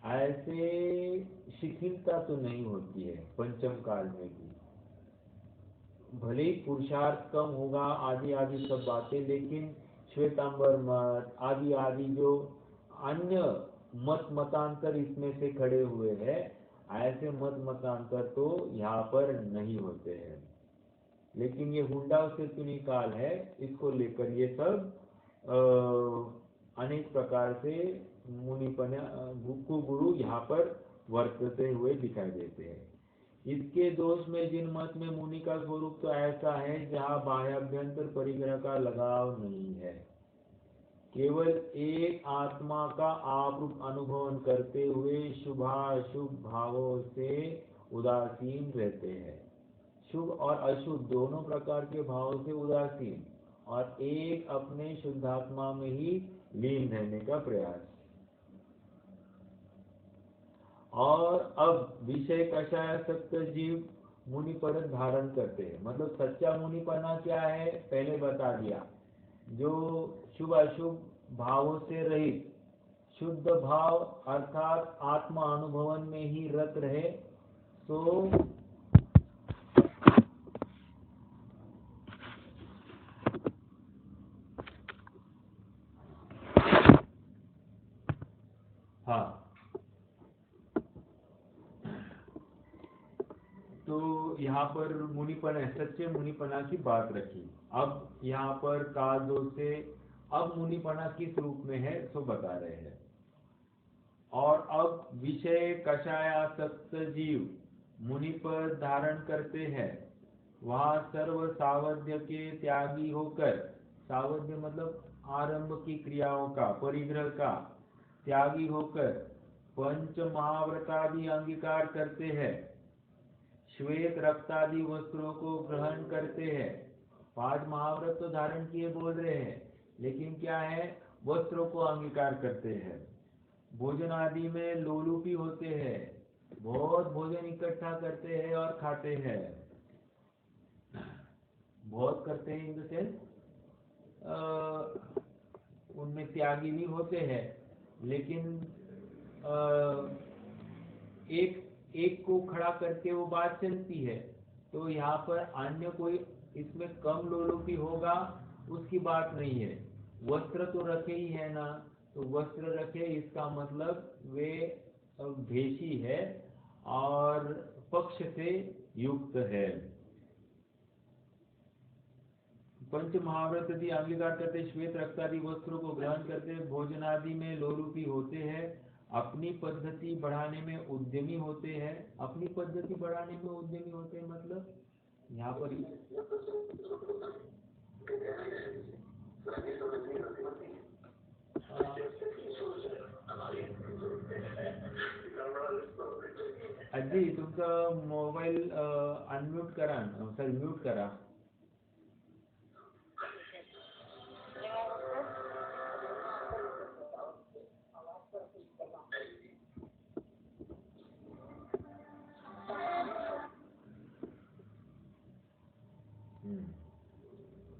ऐसे शिथिलता तो नहीं होती है। पंचम काल में भी भले ही पुरुषार्थ कम होगा, आदि आदि सब बातें, लेकिन श्वेतांबर मत आदि आदि जो अन्य मतांतर इसमें से खड़े हुए हैं, ऐसे मतांतर तो यहाँ पर नहीं होते हैं। लेकिन ये हुंडा सिर्पनी काल है, इसको लेकर ये सब अनेक प्रकार से मुनिपन गुरु यहाँ पर वर्तते हुए दिखाई देते हैं। इसके दोष में जिन मत में मुनि का स्वरूप तो ऐसा है जहाँ बाह्याभ्यंतर परिग्रह का लगाव नहीं है, केवल एक आत्मा का आप रूप अनुभवन करते हुए शुभाशुभ भावों से उदासीन रहते हैं। शुभ और अशुभ दोनों प्रकार के भावों से उदासीन, और एक अपने शुद्धात्मा में ही लीन रहने का प्रयास। और अब विषय कषायसक्त जीव मुनि पद धारण करते हैं। मतलब सच्चा मुनिपना क्या है पहले बता दिया। जो शुभ अशुभ भावों से रहित शुद्ध भाव अर्थात आत्मा अनुभवन में ही रत रहे, तो तो यहाँ पर मुनिपना, सच्चे मुनिपना की बात रखी। अब यहाँ पर काल दोष से अब मुनिपना किस रूप में है सो बता रहे हैं। और अब विषय कषायासक्त जीव मुनिपद धारण करते हैं, वहाँ सर्व सावध्य के त्यागी होकर, सावध्य मतलब आरंभ की क्रियाओं का, परिग्रह का त्यागी होकर पंच महाव्रतादि अंगीकार करते हैं, श्वेत रक्तादि वस्त्रों को ग्रहण करते हैं। 5 महाव्रत तो धारण किए बोल रहे हैं, लेकिन क्या है, वस्त्रों को अंगीकार करते हैं। भोजन आदि में लोलुपी होते हैं, बहुत भोजन इकट्ठा करते हैं और खाते हैं। बहुत करते हैं इन द सेंस उनमें त्यागी भी होते हैं, लेकिन एक को खड़ा करके वो बात चलती है। तो यहाँ पर अन्य कोई इसमें कम लोलुपी होगा उसकी बात नहीं है। वस्त्र तो रखे ही है ना, तो वस्त्र रखे इसका मतलब वे भेषी है और पक्ष से युक्त है। पंच महाव्रत यदि अंगीकार करते, श्वेत रक्तादि वस्त्रों को ग्रहण करते, भोजन आदि में लोलुपी होते हैं, अपनी पद्धति बढ़ाने में उद्यमी होते हैं। अपनी पद्धति बढ़ाने में उद्यमी होते हैं मतलब यहाँ पर अजी तुमचा मोबाईल अनम्यूट करा, सॉरी म्यूट करा।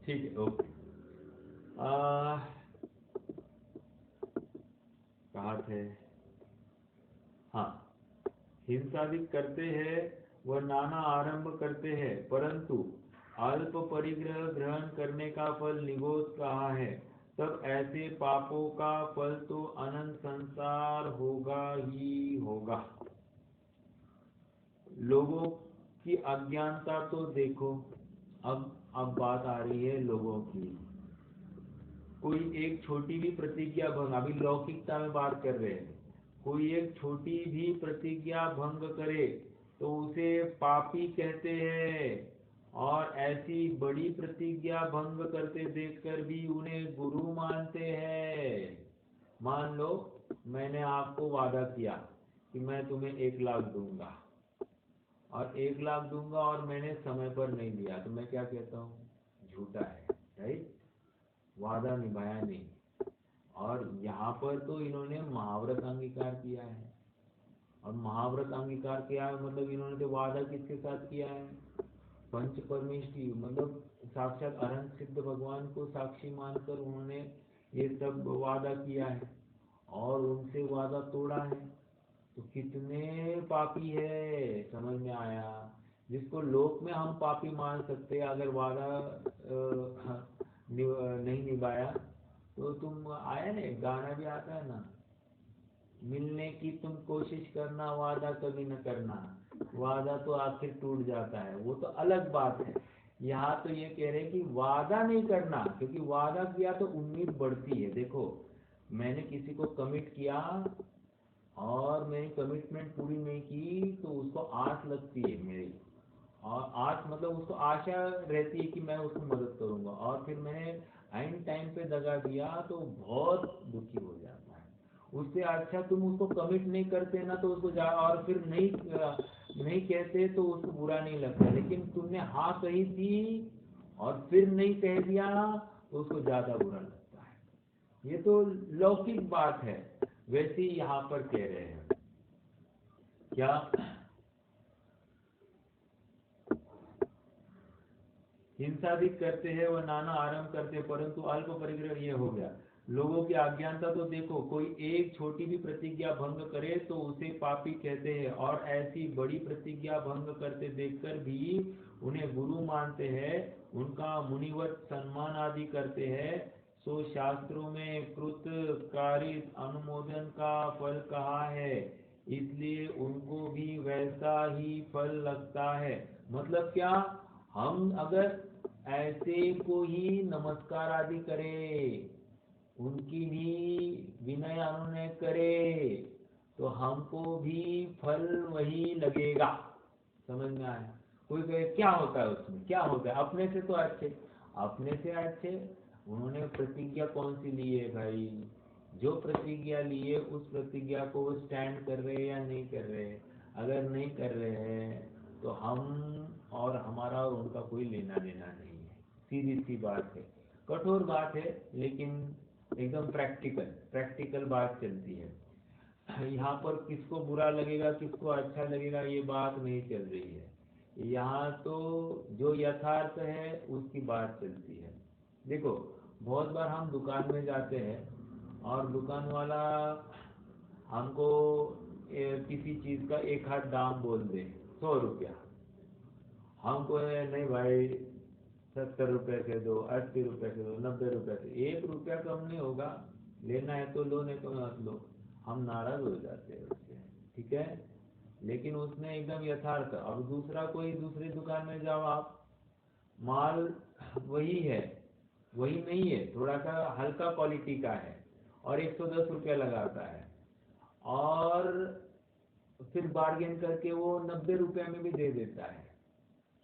ठीक है, ओके। कहाँ थे? हाँ, हिंसादिक करते हैं वह नाना आरंभ करते हैं, परंतु अल्प परिग्रह ग्रहण करने का फल निगोद कहा है। तब ऐसे पापों का फल तो अनंत संसार होगा ही होगा। लोगों की अज्ञानता तो देखो। अब बात आ रही है लोगों की। कोई एक छोटी भी प्रतिज्ञा भंग, अभी लौकिकता में बात कर रहे हैं, कोई एक छोटी भी प्रतिज्ञा भंग करे तो उसे पापी कहते हैं, और ऐसी बड़ी प्रतिज्ञा भंग करते देखकर भी उन्हें गुरु मानते हैं। मान लो मैंने आपको वादा किया कि मैं तुम्हें 1 लाख दूंगा, और 1 लाख दूंगा और मैंने समय पर नहीं दिया, तो मैं क्या कहता हूँ? झूठा है, राइट? वादा निभाया नहीं। और यहाँ पर तो इन्होंने महाव्रत अंगीकार किया है, और महाव्रत अंगीकार किया है मतलब इन्होंने तो वादा किसके साथ किया है? पंच परमेष्ठी, मतलब साक्षात अनंत सिद्ध भगवान को साक्षी मानकर उन्होंने ये सब वादा किया है, और उनसे वादा तोड़ा है। तो कितने पापी है, समझ में आया? जिसको लोक में हम पापी मान सकते हैं, अगर वादा नहीं निभाया तो तुम आया ना, गाना भी आता है ना, मिलने की तुम कोशिश करना, वादा कभी न करना, वादा तो आखिर टूट जाता है। वो तो अलग बात है। यहाँ तो ये कह रहे हैं कि वादा नहीं करना, क्योंकि वादा किया तो उम्मीद बढ़ती है। देखो, मैंने किसी को कमिट किया और मैंने कमिटमेंट पूरी नहीं की तो उसको आस लगती है मेरी, और आस मतलब उसको आशा रहती है कि मैं उसको मदद करूंगा, और फिर मैंने आइन टाइम पे दगा दिया तो बहुत दुखी हो जाता है। उससे अच्छा तुम उसको कमिट नहीं करते ना, तो उसको जा और फिर नहीं कहते तो उसको बुरा नहीं लगता, लेकिन तुमने हाँ कही थी और फिर नहीं कह दिया तो उसको ज्यादा बुरा लगता है। ये तो लौकिक बात है, वैसे ही यहाँ पर कह रहे हैं क्या? हिंसादिक करते हैं वह नाना आरंभ करते हैं, परंतु अल्प परिग्रह ये हो गया। लोगों की अज्ञानता तो देखो। कोई एक छोटी भी प्रतिज्ञा भंग करे तो उसे पापी कहते हैं, और ऐसी बड़ी प्रतिज्ञा भंग करते देखकर भी उन्हें गुरु मानते हैं, उनका मुनिवत सम्मान आदि करते हैं। सो शास्त्रों में कृत कारित अनुमोदन का फल कहा है, इसलिए उनको भी वैसा ही फल लगता है। मतलब क्या, हम अगर ऐसे को ही नमस्कार आदि करें, उनकी भी विनय अनुनय करें, तो हमको भी फल वही लगेगा। समझ में आया? कोई कहे क्या होता है उसमें, क्या होता है, अपने से तो अच्छे, अपने से अच्छे। उन्होंने प्रतिज्ञा कौन सी ली है भाई? जो प्रतिज्ञा लिए उस प्रतिज्ञा को वो स्टैंड कर रहे हैं या नहीं कर रहे हैं? अगर नहीं कर रहे हैं तो हम और हमारा और उनका कोई लेना देना नहीं है। सीधी सी बात है, कठोर बात है, लेकिन एकदम प्रैक्टिकल प्रैक्टिकल बात चलती है। यहाँ पर किसको बुरा लगेगा किसको अच्छा लगेगा ये बात नहीं चल रही है। यहाँ तो जो यथार्थ है उसकी बात चलती है। देखो, बहुत बार हम दुकान में जाते हैं और दुकान वाला हमको किसी चीज का एक हाथ दाम बोल दे, 100 रुपया। हमको नहीं भाई, 70 रुपए से दो, 80 रुपए से दो, 90 रुपए से, 1 रुपया कम नहीं होगा, लेना है तो लो, नहीं तो मत लो। हम नाराज हो जाते हैं उससे, ठीक है। लेकिन उसने एकदम यथार्थ। अब दूसरा कोई दूसरी दुकान में जाओ आप, माल वही है, वही नहीं है, थोड़ा सा हल्का क्वालिटी का है और 110 रुपया लगाता है, और फिर बार्गेन करके वो 90 रुपये में भी दे देता है।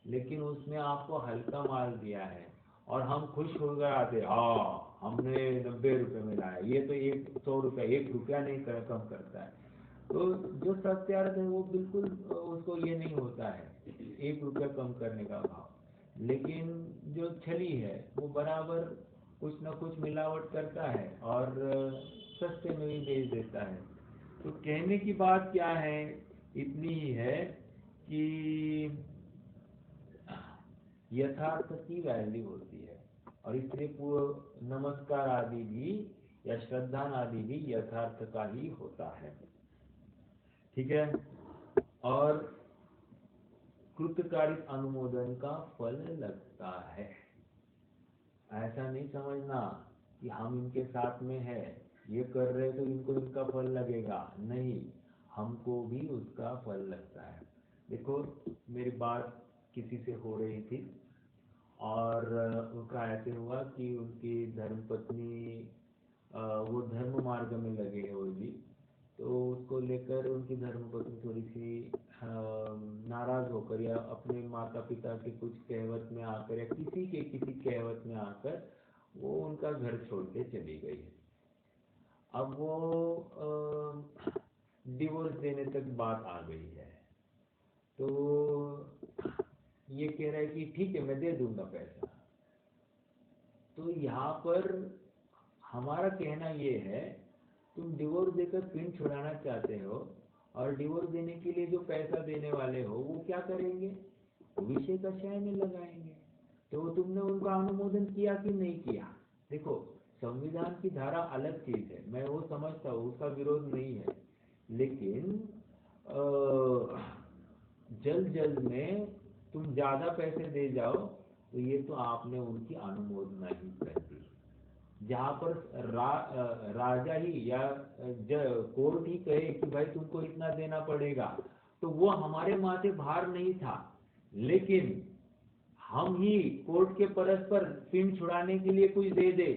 लेकिन उसने आपको हल्का माल दिया है और हम खुश हो गए आते, हाँ हमने 90 रुपये में लाया, ये तो 100 रुपया, 1 रुपया नहीं कम करता है। तो जो सत्यार्थ है वो बिल्कुल उसको ये नहीं होता है 1 रुपया कम करने का भाव। लेकिन जो छली है वो बराबर कुछ न कुछ मिलावट करता है और सस्ते में भी बेच देता है। तो कहने की बात क्या है, इतनी ही है कि यथार्थ की वैल्यू होती है, और इसलिए पूर्व नमस्कार आदि भी या श्रद्धान आदि भी यथार्थ का ही होता है, ठीक है। और कृतकारित अनुमोदन का फल लगता है। ऐसा नहीं समझना कि हम इनके साथ में है, ये कर रहे तो इनको इनका फल लगेगा, नहीं, हमको भी उसका फल लगता है। देखो, मेरी बात किसी से हो रही थी और उनका ऐसे हुआ कि उनकी धर्मपत्नी, वो धर्म मार्ग में लगे हैं वो भी, तो उसको लेकर उनकी धर्मपत्नी थोड़ी सी नाराज होकर या अपने माता पिता के कुछ कहवत में आकर या किसी कहवत में आकर वो उनका घर छोड़ के चली गई है। अब वो डिवोर्स देने तक बात आ गई है। तो ये कह रहा है कि ठीक है मैं दे दूंगा पैसा। तो यहाँ पर हमारा कहना ये है, तुम डिवोर्स देकर पिन छुड़ाना चाहते हो और डिवोर्स देने के लिए जो पैसा देने वाले हो वो क्या करेंगे, विषय कषाय में लगाएंगे। तो तुमने उनका अनुमोदन किया कि नहीं किया? देखो, संविधान की धारा अलग चीज है, मैं वो समझता हूँ, उसका विरोध नहीं है, लेकिन जल्द जल्द में तुम ज्यादा पैसे दे जाओ तो ये तो आपने उनकी अनुमोदना ही कर दी। जहाँ पर राजा ही या कोर्ट ही कहे कि भाई तुमको इतना देना पड़ेगा, तो वो हमारे माथे भार नहीं था, लेकिन हम ही कोर्ट के परस्पर पिन छुड़ाने के लिए कुछ दे दे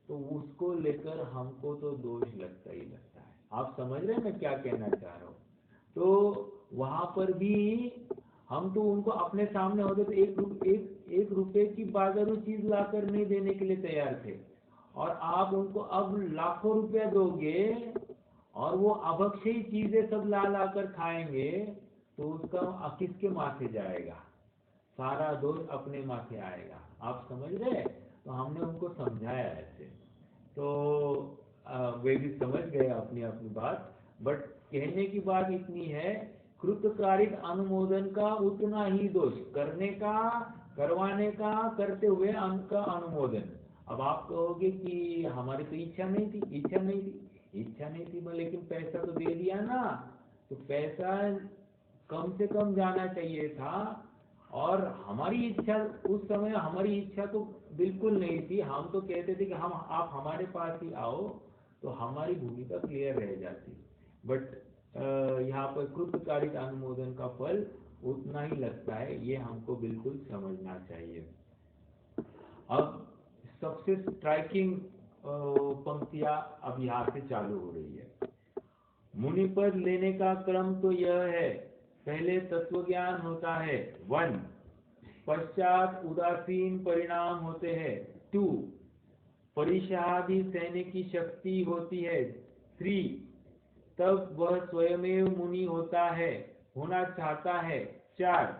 तो उसको लेकर हमको तो दोष लगता ही लगता है। आप समझ रहे हैं मैं क्या कहना चाह रहा हूँ? तो वहां पर भी हम तो उनको अपने सामने होते तो एक रुपए की बाजारू चीज लाकर नहीं देने के लिए तैयार थे, और आप उनको अब लाखों रुपया दोगे और वो अभक्षयी चीजें सब ला ला कर खाएंगे, तो उसका किसके माथे जाएगा? सारा दोष अपने माथे आएगा। आप समझ रहे? तो हमने उनको समझाया ऐसे, तो वे भी समझ गए अपनी अपनी बात। बट कहने की बात इतनी है, कृतकारित अनुमोदन का उतना ही दोष, करने का, करवाने का, करते हुए उनका अनुमोदन। अब आप कहोगे कि हमारी तो इच्छा नहीं थी, इच्छा नहीं थी, लेकिन पैसा तो दे दिया ना, तो पैसा कम से कम जाना चाहिए था। और हमारी इच्छा उस समय, हमारी इच्छा तो बिल्कुल नहीं थी, हम तो कहते थे कि हम आप हमारे पास ही आओ तो हमारी भूमिका क्लियर रह जाती। बट यहाँ पर कृतकालिक अनुमोदन का फल उतना ही लगता है, ये हमको बिल्कुल समझना चाहिए। अब सबसे स्ट्राइकिंग पंक्तियां अब यहाँ से चालू हो रही है। मुनि पद लेने का क्रम तो यह है, पहले तत्वज्ञान होता है 1, पश्चात उदासीन परिणाम होते हैं 2, परिषादि सहने की शक्ति होती है 3, तब वह स्वयमेव मुनि होना चाहता है 4,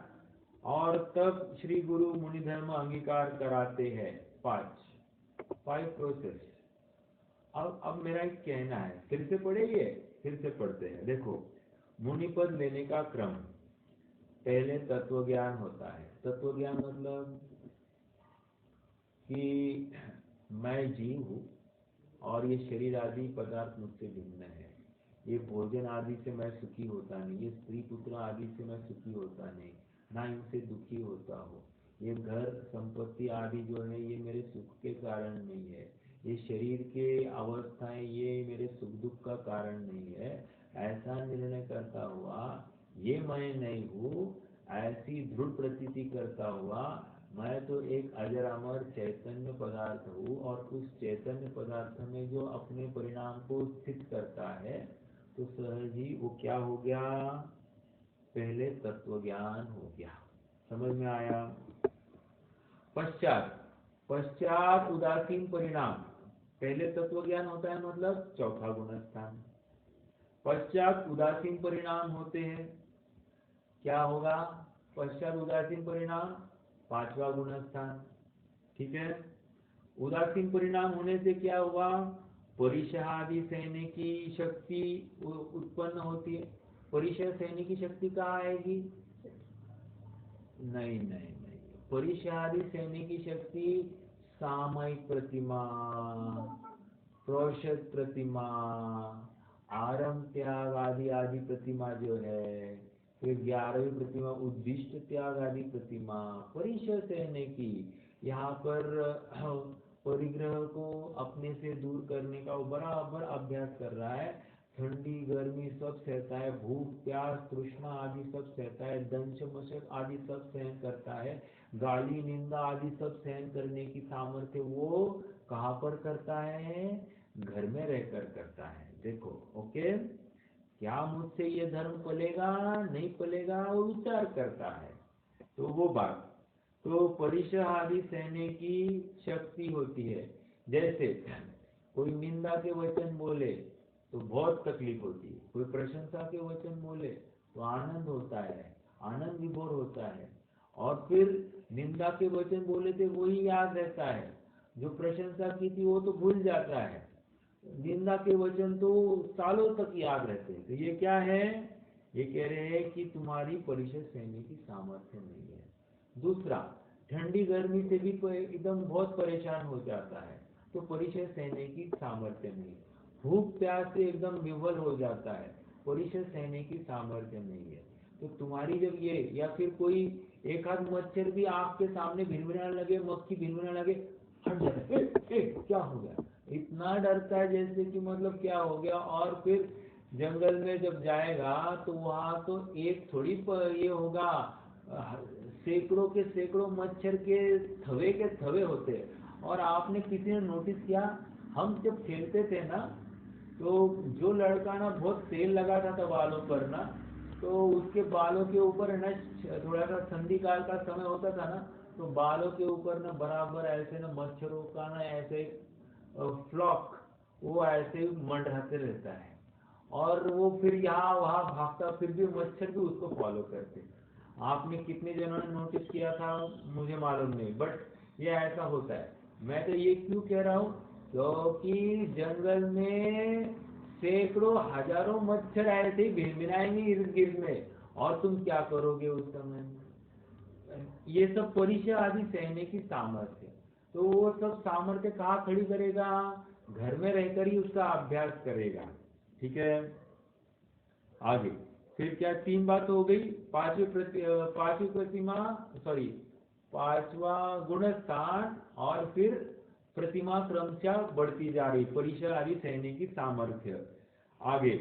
और तब श्री गुरु मुनि धर्म अंगीकार कराते हैं 5 प्रोसेस। अब मेरा एक कहना है, फिर से पढ़ेंगे, फिर से पढ़ते हैं। देखो, मुनि पद लेने का क्रम, पहले तत्वज्ञान होता है। तत्वज्ञान मतलब कि मैं जीव हूँ और ये शरीर आदि पदार्थ मुझसे भिन्न है, ये भोजन आदि से मैं सुखी होता नहीं, ये स्त्री पुत्र आदि से मैं सुखी होता नहीं, ना इनसे दुखी होता हूँ, ये घर संपत्ति आदि जो है ये मेरे सुख के कारण नहीं है, ये शरीर के अवस्थाएं ये मेरे सुख दुख का कारण नहीं है, ऐसा निर्णय करता हुआ ये मैं नहीं हूँ, ऐसी दृढ़ प्रतीति करता हुआ मैं तो एक अजर अमर चैतन्य पदार्थ हूँ, और उस चैतन्य पदार्थ में जो अपने परिणाम को स्थित करता है, तो सहज ही वो क्या हो गया, पहले तत्वज्ञान हो गया। समझ में आया? पश्चात उदासीन परिणाम, पहले तत्वज्ञान होता है मतलब चौथा गुणस्थान, पश्चात उदासीन परिणाम होते हैं, क्या होगा, पश्चात उदासीन परिणाम 5वां गुणस्थान। ठीक है, उदासीन परिणाम होने से क्या हुआ, परिषह आदि सहने की शक्ति उत्पन्न होती है। परिषह सहने की शक्ति कहाँ आएगी? नहीं, परिषह आदि सहने की शक्ति सामयिक प्रतिमा, प्रोषद प्रतिमा, आरंभ त्याग आदि प्रतिमा जो है, फिर 11वीं प्रतिमा उद्दिष्ट त्याग आदि प्रतिमा, परिषह सहने की, यहाँ पर परिग्रह को अपने से दूर करने का वो बराबर अभ्यास कर रहा है, ठंडी गर्मी सब सहता है, भूख प्यास तृष्णा आदि सब सहता है, दंश मशक आदि सब सहन करता है, गाली निंदा आदि सब सहन करने की सामर्थ्य वो कहाँ पर करता है, घर में रहकर करता है। देखो, ओके, क्या मुझसे ये धर्म पलेगा नहीं पलेगा वो विचार करता है, तो वो बात, तो परिषह आदि सहने की शक्ति होती है। जैसे कोई निंदा के वचन बोले तो बहुत तकलीफ होती है, कोई प्रशंसा के वचन बोले तो आनंद होता है, आनंद विभोर होता है, और फिर निंदा के वचन बोले थे वही याद रहता है, जो प्रशंसा की थी वो तो भूल जाता है, निंदा के वचन तो सालों तक याद रहते हैं। तो ये क्या है, ये कह रहे हैं कि तुम्हारी परिषद सहने की सामर्थ्य नहीं है। दूसरा, ठंडी गर्मी से भी एकदम बहुत परेशान हो जाता है, तो परिषद सहने की सामर्थ्य नहीं। भूख प्यास से एकदम विवल हो जाता है, परिषद सहने की सामर्थ्य नहीं है। तो तुम्हारी जब ये, या फिर कोई एक आध मच्छर भी आपके सामने भिनभिनाने लगे, मक्खी भिनभिनाने लगे, हट जाए, क्या हो गया, इतना डरता है जैसे कि मतलब क्या हो गया। और फिर जंगल में जब जाएगा तो वहां तो एक थोड़ी ये होगा, सैकड़ों के सैकड़ों मच्छर के थवे होते हैं। और आपने किसी ने नोटिस किया, हम जब खेलते थे ना, तो जो लड़का ना बहुत तेल लगाता था बालों पर ना, तो उसके बालों के ऊपर है ना, थोड़ा सा ठंडी काल का समय होता था ना, तो बालों के ऊपर ना बराबर ऐसे ना मच्छरों का ना ऐसे फ्लॉक वो ऐसे मंडराते रहता है, और वो फिर यहाँ वहाँ भागता, फिर भी मच्छर भी उसको फॉलो करते। आपने कितने जनों ने नोटिस किया था मुझे मालूम नहीं, बट ये ऐसा होता है। मैं तो ये क्यों कह रहा हूँ, क्योंकि जंगल में सैकड़ों हजारों मच्छर ऐसे भिनभिनाएंगे इर्द गिर्द में, और तुम क्या करोगे उस समय। ये सब परिषह आदि सहने की सामर्थ्य, तो वो सब सामर्थ्य कहाँ खड़ी करेगा, घर में रहकर ही उसका अभ्यास करेगा। ठीक है, आगे फिर क्या, 3 बात हो गई, पांचवी प्रतिमा, सॉरी 5वां गुणस्थान, और फिर प्रतिमा क्रमशः बढ़ती जा रही, परिषह आदि सहने की सामर्थ्य। आगे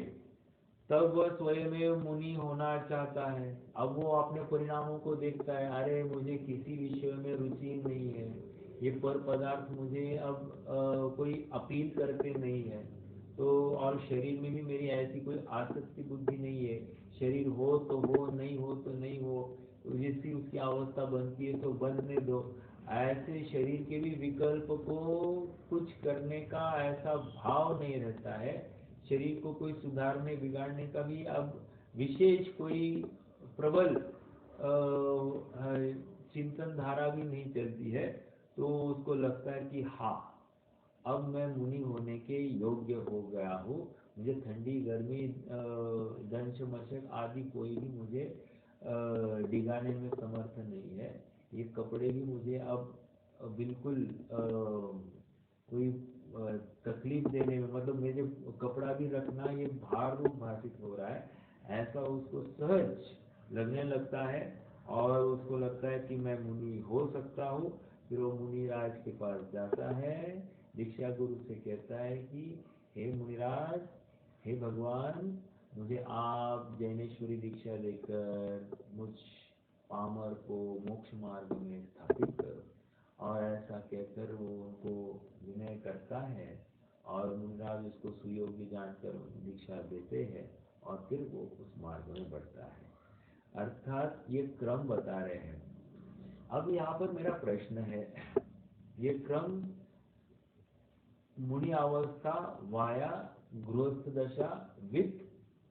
तब वह स्वयं मुनि होना चाहता है। अब वो अपने परिणामों को देखता है, अरे मुझे किसी विषय में रुचि नहीं है, ये पर पदार्थ मुझे अब कोई अपील करते नहीं है। तो और शरीर में भी मेरी ऐसी कोई आसक्ति बुद्धि नहीं है, शरीर हो तो हो, नहीं हो तो नहीं हो, तो जैसी उसकी अवस्था बनती है तो बनने दो। ऐसे शरीर के भी विकल्प को कुछ करने का ऐसा भाव नहीं रहता है, शरीर को कोई सुधारने बिगाड़ने का भी अब विशेष कोई प्रबल चिंतन धारा भी नहीं चलती है। तो उसको लगता है कि हाँ, अब मैं मुनि होने के योग्य हो गया हूँ, मुझे ठंडी गर्मी दंश मशक आदि कोई भी मुझे डिगाने में समर्थ नहीं है। ये कपड़े भी मुझे अब बिल्कुल कोई तकलीफ देने में, मतलब मुझे कपड़ा भी रखना ये भार रूप भाषित हो रहा है, ऐसा उसको सहज लगने लगता है। और उसको लगता है कि मैं मुनि हो सकता हूँ। फिर वो मुनिराज के पास जाता है, दीक्षा गुरु से कहता है कि हे मुनिराज, हे भगवान, मुझे आप जैनेश्वरी दीक्षा देकर मुझ पामर को मोक्ष मार्ग में स्थापित करो। और ऐसा कहकर वो उनको विनय करता है और मुनिराज उसको सुयोग्य जानकर दीक्षा देते हैं और फिर वो उस मार्ग में बढ़ता है। अर्थात ये क्रम बता रहे हैं। अब यहाँ पर मेरा प्रश्न है, ये क्रम मुनि अवस्था वाया गृहस्थ दशा विद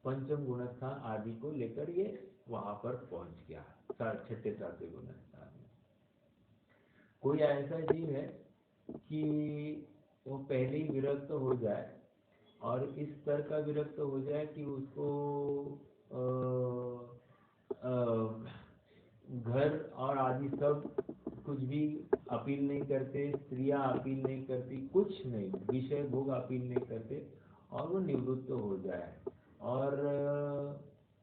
पंचम गुणस्थान आदि को लेकर ये वहां पर पहुंच गया, छठे सातवें गुणस्थान में। कोई ऐसा जीव है कि वो पहले ही विरक्त हो जाए और इस स्तर का विरक्त हो जाए कि उसको घर और आदि सब कुछ भी अपील नहीं करते, स्त्रियां अपील नहीं करती, कुछ नहीं, विषय भोग अपील नहीं करते, और वो निवृत्त हो जाए। और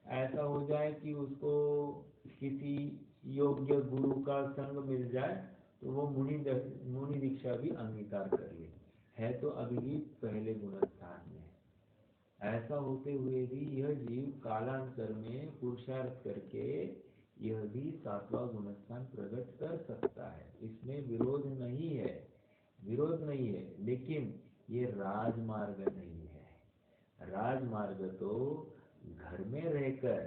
ऐसा हो जाए कि उसको किसी योग्य गुरु का संग मिल जाए तो वो मुनि दीक्षा भी अंगीकार कर ले, है तो अभी भी पहले गुणस्थान में। ऐसा होते हुए भी यह जीव कालांतर में पुरुषार्थ करके यह भी सातवां गुणस्थान प्रकट कर सकता है, इसमें विरोध नहीं है, विरोध नहीं है। लेकिन ये राजमार्ग नहीं है। राजमार्ग तो घर में रहकर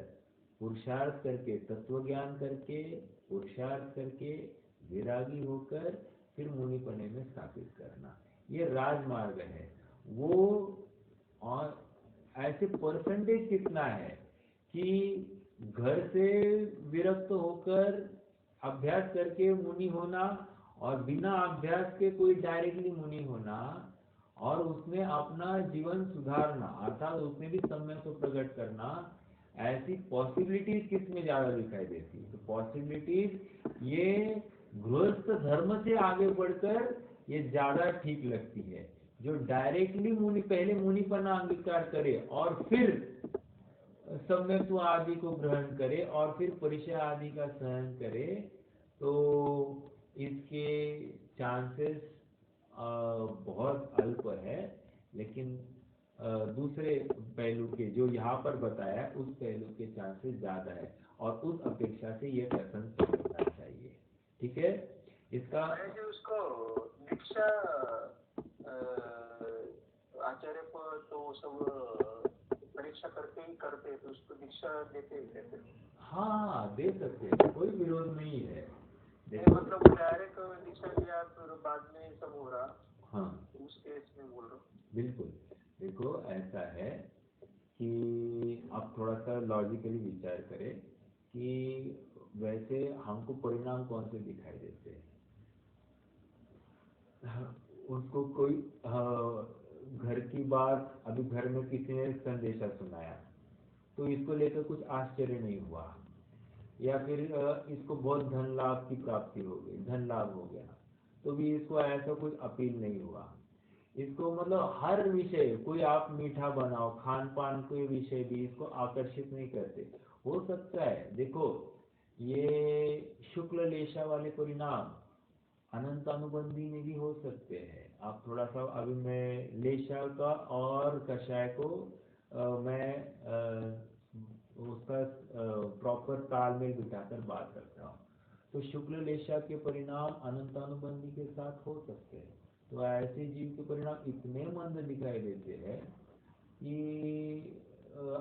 पुरुषार्थ करके, तत्व ज्ञान करके, पुरुषार्थ करके, विरागी होकर फिर मुनिपने में स्थापित करना, ये राजमार्ग है। वो और ऐसे परसेंटेज कितना है कि घर से विरक्त होकर अभ्यास करके मुनि होना और बिना अभ्यास के कोई डायरेक्टली मुनि होना और उसमें अपना जीवन सुधारना, अर्थात उसमें भी सम्यक को प्रकट करना, ऐसी पॉसिबिलिटीज किसमें ज्यादा दिखाई देती है? तो पॉसिबिलिटीज ये गृहस्थ धर्म से आगे बढ़कर ये ज्यादा ठीक लगती है। जो डायरेक्टली मुनि, पहले मुनिपना अंगीकार करे और फिर सम्यक्त्व आदि को ग्रहण करे और फिर परिचय आदि का सहन करे, तो इसके चांसेस बहुत अल्प है। लेकिन दूसरे पहलू के जो यहाँ पर बताया, उस पहलू के चांसेस ज्यादा है और उस अपेक्षा से ये कथन समझना चाहिए। ठीक है, इसका उसको दीक्षा आचार्य को तो सब परीक्षा करते ही करते, तो उसको दीक्षा देते ही देते। हाँ, दे सकते हैं, कोई विरोध नहीं है। मतलब डायरेक्ट दीक्षा दिया फिर बाद में सब हो रहा, हाँ, उस केस में बोल रहा हूँ। बिल्कुल। देखो ऐसा है कि आप थोड़ा सा लॉजिकली विचार करें कि वैसे हमको परिणाम कौन से दिखाई देते हैं? उसको कोई घर की बात, अभी घर में किसी ने संदेशा सुनाया तो इसको लेकर कुछ आश्चर्य नहीं हुआ, या फिर इसको बहुत धन लाभ की प्राप्ति हो गई, धन लाभ हो गया, तो भी इसको ऐसा कुछ अपील नहीं हुआ। इसको मतलब हर विषय, कोई आप मीठा बनाओ, खान पान के विषय भी इसको आकर्षित नहीं करते। हो सकता है, देखो ये शुक्ल लेशा वाले परिणाम अनंत अनुबंधी में भी हो सकते हैं। आप थोड़ा सा, अभी मैं लेशा का और कषाय को मैं उसका प्रॉपर तालमेल बिठाकर बात करता हूँ। तो शुक्ल लेशा के परिणाम अनंतानुबंधी के साथ हो सकते हैं। तो ऐसे जीव के परिणाम इतने मंद दिखाई देते हैं कि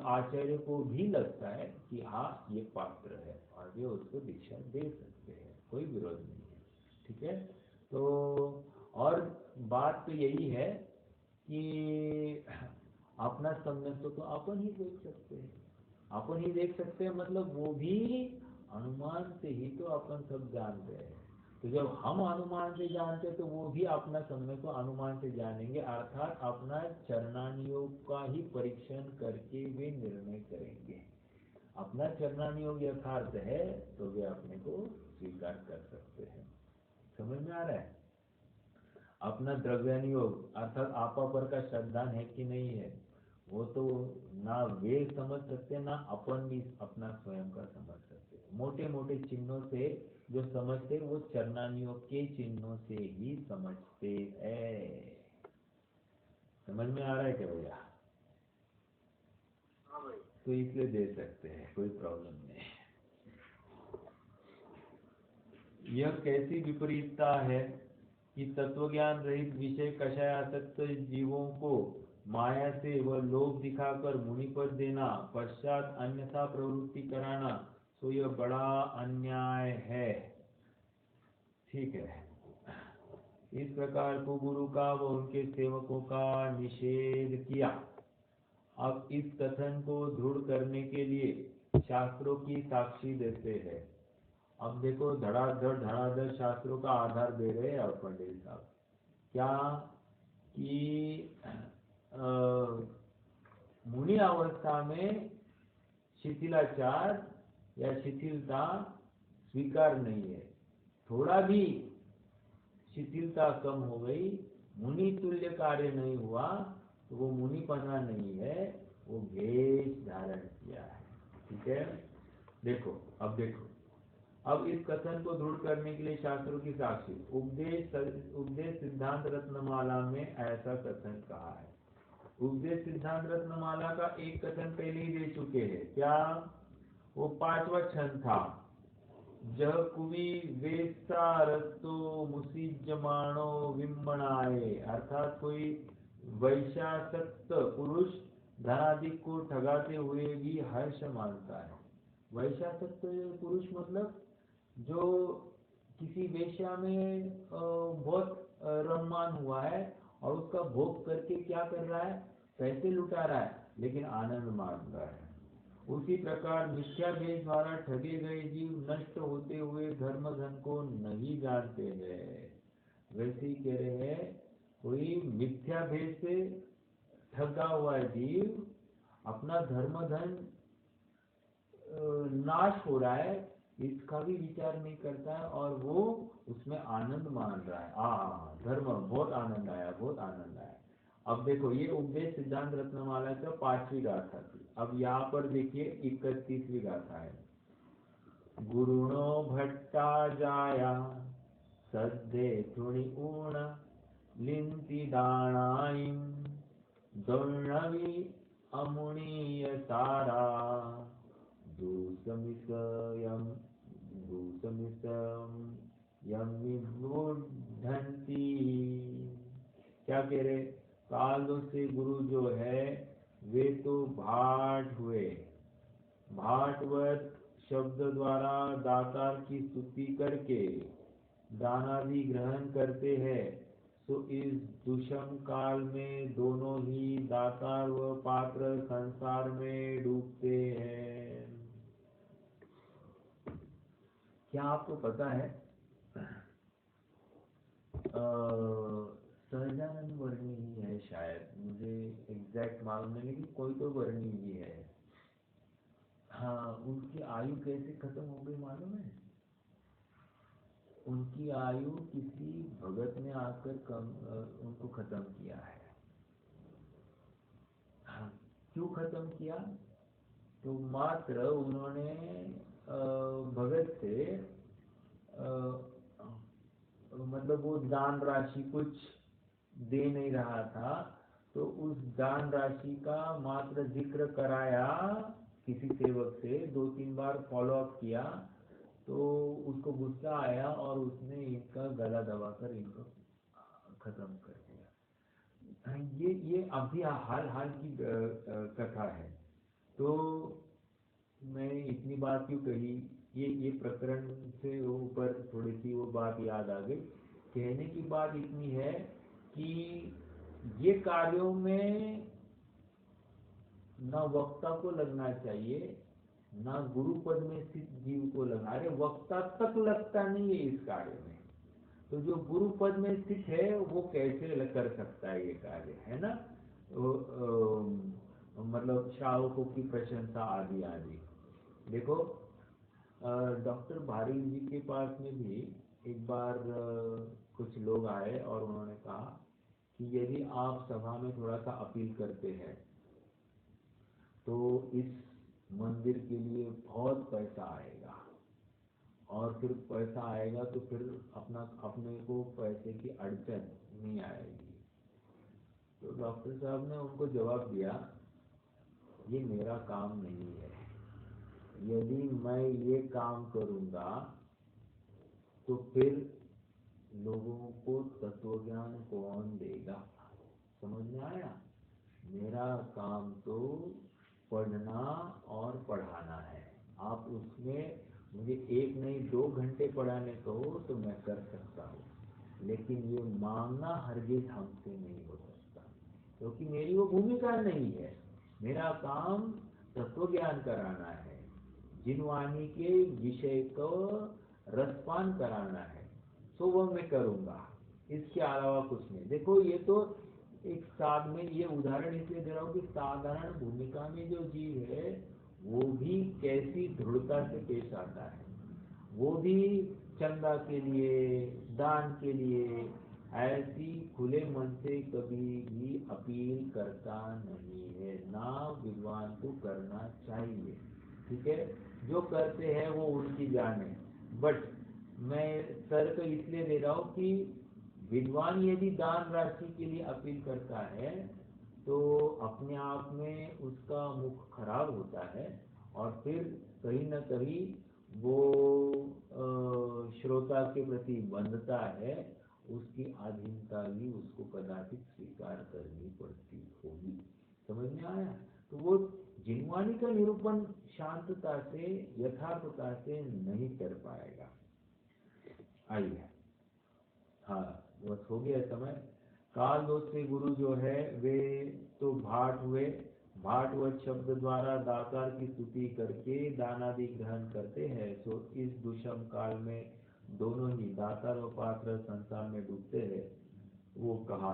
आचार्य को भी लगता है कि हाँ ये पात्र है और ये उसको दीक्षा दे सकते हैं, कोई विरोध नहीं है। ठीक है। तो और बात तो यही है कि अपना सम्यक तो अपन ही देख सकते हैं। अपन ही देख सकते हैं मतलब वो भी अनुमान से ही तो अपन सब जानते हैं। तो जब हम अनुमान से जानते हैं तो वो भी अपना समय को अनुमान से जानेंगे, अर्थात अपना चरणानुयोग का ही परीक्षण करके वे निर्णय करेंगे। अपना चरणानुयोग यथार्थ है तो वे अपने को स्वीकार कर सकते हैं। समझ में आ रहा है? अपना द्रव्यानुयोग अर्थात आपा पर का श्रद्धान है कि नहीं है, वो तो ना वे समझ सकते ना अपन भी अपना स्वयं का समझ सकते। मोटे मोटे चिन्हों से जो समझते वो चरणानियों के चिन्हों से ही समझते हैं। समझ में आ रहा है क्या भैया? हाँ भाई। तो इसलिए दे सकते हैं, कोई प्रॉब्लम नहीं। यह कैसी विपरीतता है कि तत्वज्ञान रहित विषय कषायासक्त जीवों को माया से वह लोभ दिखाकर मुनि पद देना, पश्चात अन्यथा प्रवृत्ति कराना, तो यह बड़ा अन्याय है। ठीक है। इस प्रकार को गुरु का व उनके सेवकों का निषेध किया। अब इस कथन को दृढ़ करने के लिए शास्त्रों की साक्षी देते हैं। अब देखो धड़ाधड़ शास्त्रों का आधार दे रहे हैं और पंडित साहब क्या कि मुनि अवस्था में शिथिलाचार या शिथिलता स्वीकार नहीं है। थोड़ा भी शिथिलता कम हो गई, मुनि तुल्य कार्य नहीं हुआ तो वो मुनि पना नहीं है, वो वेश धारण किया है। ठीक है। देखो अब इस कथन को दृढ़ करने के लिए शास्त्रों की साक्षी उपदेश सिद्धांत रत्नमाला में ऐसा कथन कहा है। उपदेश सिद्धांत रत्नमाला का एक कथन पहले ही दे चुके हैं। क्या? वो 5वां छंद था, जह कुवि वेसा रस्तो मुसिजमाणो विम्बणाए, अर्थात कोई वैशासक्त पुरुष धनाधिक को ठगाते हुए भी हर्ष मानता है। वैशासक्त पुरुष मतलब जो किसी वेश्या में बहुत रममान हुआ है और उसका भोग करके क्या कर रहा है, पैसे लुटा रहा है लेकिन आनंद मान रहा है। उसी प्रकार मिथ्या भेद द्वारा ठगे गए जीव नष्ट होते हुए धर्म धन को नहीं जानते हैं। वैसे ही कह रहे हैं, कोई मिथ्या भेद से ठगा हुआ जीव अपना धर्म धन नाश हो रहा है इसका भी विचार नहीं करता है और वो उसमें आनंद मान रहा है। धर्म बहुत आनंद आया, बहुत आनंद आया। अब देखो ये उपदेश सिद्धांत रत्नमाला का 5वीं गाथा थी। अब यहाँ पर देखिए 31वीं गाथा है। गुरुणो भट्टा जाया सद्धे तुणि ऊण लिंति दाणाइम दौर्णवी अमुणीय सारा दूसमिसयम यम विबुद्धंती। क्या कह रहे? कालों से गुरु जो है वे तो भाट हुए, भाटवत शब्द द्वारा दातार की स्तुति करके दाना भी ग्रहण करते हैं। तो इस दुष्म काल में दोनों ही दातार व पात्र संसार में डूबते हैं। क्या आपको पता है सहजानंद वर्णी ही है शायद, मुझे एग्जैक्ट मालूम नहीं लेकिन कोई तो वर्णी ही है। हाँ, उनकी आयु कैसे खत्म हो गई मालूम है? उनकी आयु किसी भगत ने आकर उनको खत्म किया है। हाँ, क्यों खत्म किया? तो मात्र उन्होंने भगत से मतलब वो दान राशि कुछ दे नहीं रहा था, तो उस दान राशि का मात्र जिक्र कराया किसी सेवक से, 2-3 बार फॉलो अप किया, तो उसको गुस्सा आया और उसने इनका गला दबाकर इनको खत्म कर दिया। ये अभी हाल की कथा है। तो मैं इतनी बात क्यों कही, ये प्रकरण से ऊपर थोड़ी सी वो बात याद आ गई। कहने की बात इतनी है कि ये कार्यों में न वक्ता को लगना चाहिए, ना गुरु पद में स्थित जीव को लगना। अरे वक्ता तक लगता नहीं है इस कार्य में, तो जो गुरु पद में स्थित है वो कैसे कर सकता है ये कार्य, है ना। मतलब श्रावकों की प्रशंसा आदि आदि। देखो डॉक्टर भारी जी के पास में भी एक बार कुछ लोग आए और उन्होंने कहा कि यदि आप सभा में थोड़ा सा अपील करते हैं तो इस मंदिर के लिए बहुत पैसा आएगा, और फिर पैसा आएगा तो फिर अपने को पैसे की अड़चन नहीं आएगी। तो डॉक्टर साहब ने उनको जवाब दिया, ये मेरा काम नहीं है। यदि मैं ये काम करूँगा तो फिर लोगों को तत्वज्ञान कौन देगा। समझ में आया। मेरा काम तो पढ़ना और पढ़ाना है। आप उसमें मुझे 1 नहीं 2 घंटे पढ़ाने को तो मैं कर सकता हूँ, लेकिन ये मांगना हरगिज हमसे नहीं हो सकता, क्योंकि मेरी वो भूमिका नहीं है। मेरा काम तत्व ज्ञान कराना है, जिनवाणी के विषय को रसपान कराना है, तो वह मैं करूँगा, इसके अलावा कुछ नहीं। देखो ये तो एक साथ में ये उदाहरण इसलिए दे रहा हूँ कि साधारण भूमिका में जो जीव है वो भी कैसी दृढ़ता से पेश आता है। वो भी चंदा के लिए, दान के लिए ऐसी खुले मन से कभी भी अपील करता नहीं है, ना विद्वान को करना चाहिए। ठीक है, जो करते हैं वो उनकी जान है। बट मैं तर्क इसलिए दे रहा हूँ कि विद्वान यदि दान राशि के लिए अपील करता है तो अपने आप में उसका मुख खराब होता है, और फिर कहीं न कहीं वो श्रोता के प्रति बंधता है, उसकी अधीनता भी उसको कदाचित स्वीकार करनी पड़ती होगी। समझ में आया। तो वो जिनवाणी का निरूपण शांतता से, यथार्थता से नहीं कर पाएगा। आइए, हाँ बस हो गया समय। काल दोष से गुरु जो है वे तो भाट हुए, भाटवत शब्द द्वारा दातार की स्तुति करके दानादि ग्रहण करते हैं। तो इस दुष्म काल में दोनों ही दातार और पात्र संसार में डूबते हैं, वो कहा।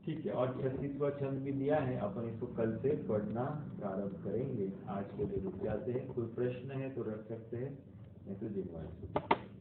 ठीक है, और 36वां छंद भी दिया है, अपन इसको कल से पढ़ना प्रारंभ करेंगे। आज के लिए रुक जाते हैं। कोई प्रश्न है तो रख सकते हैं, नहीं तो जिम्मेदारी।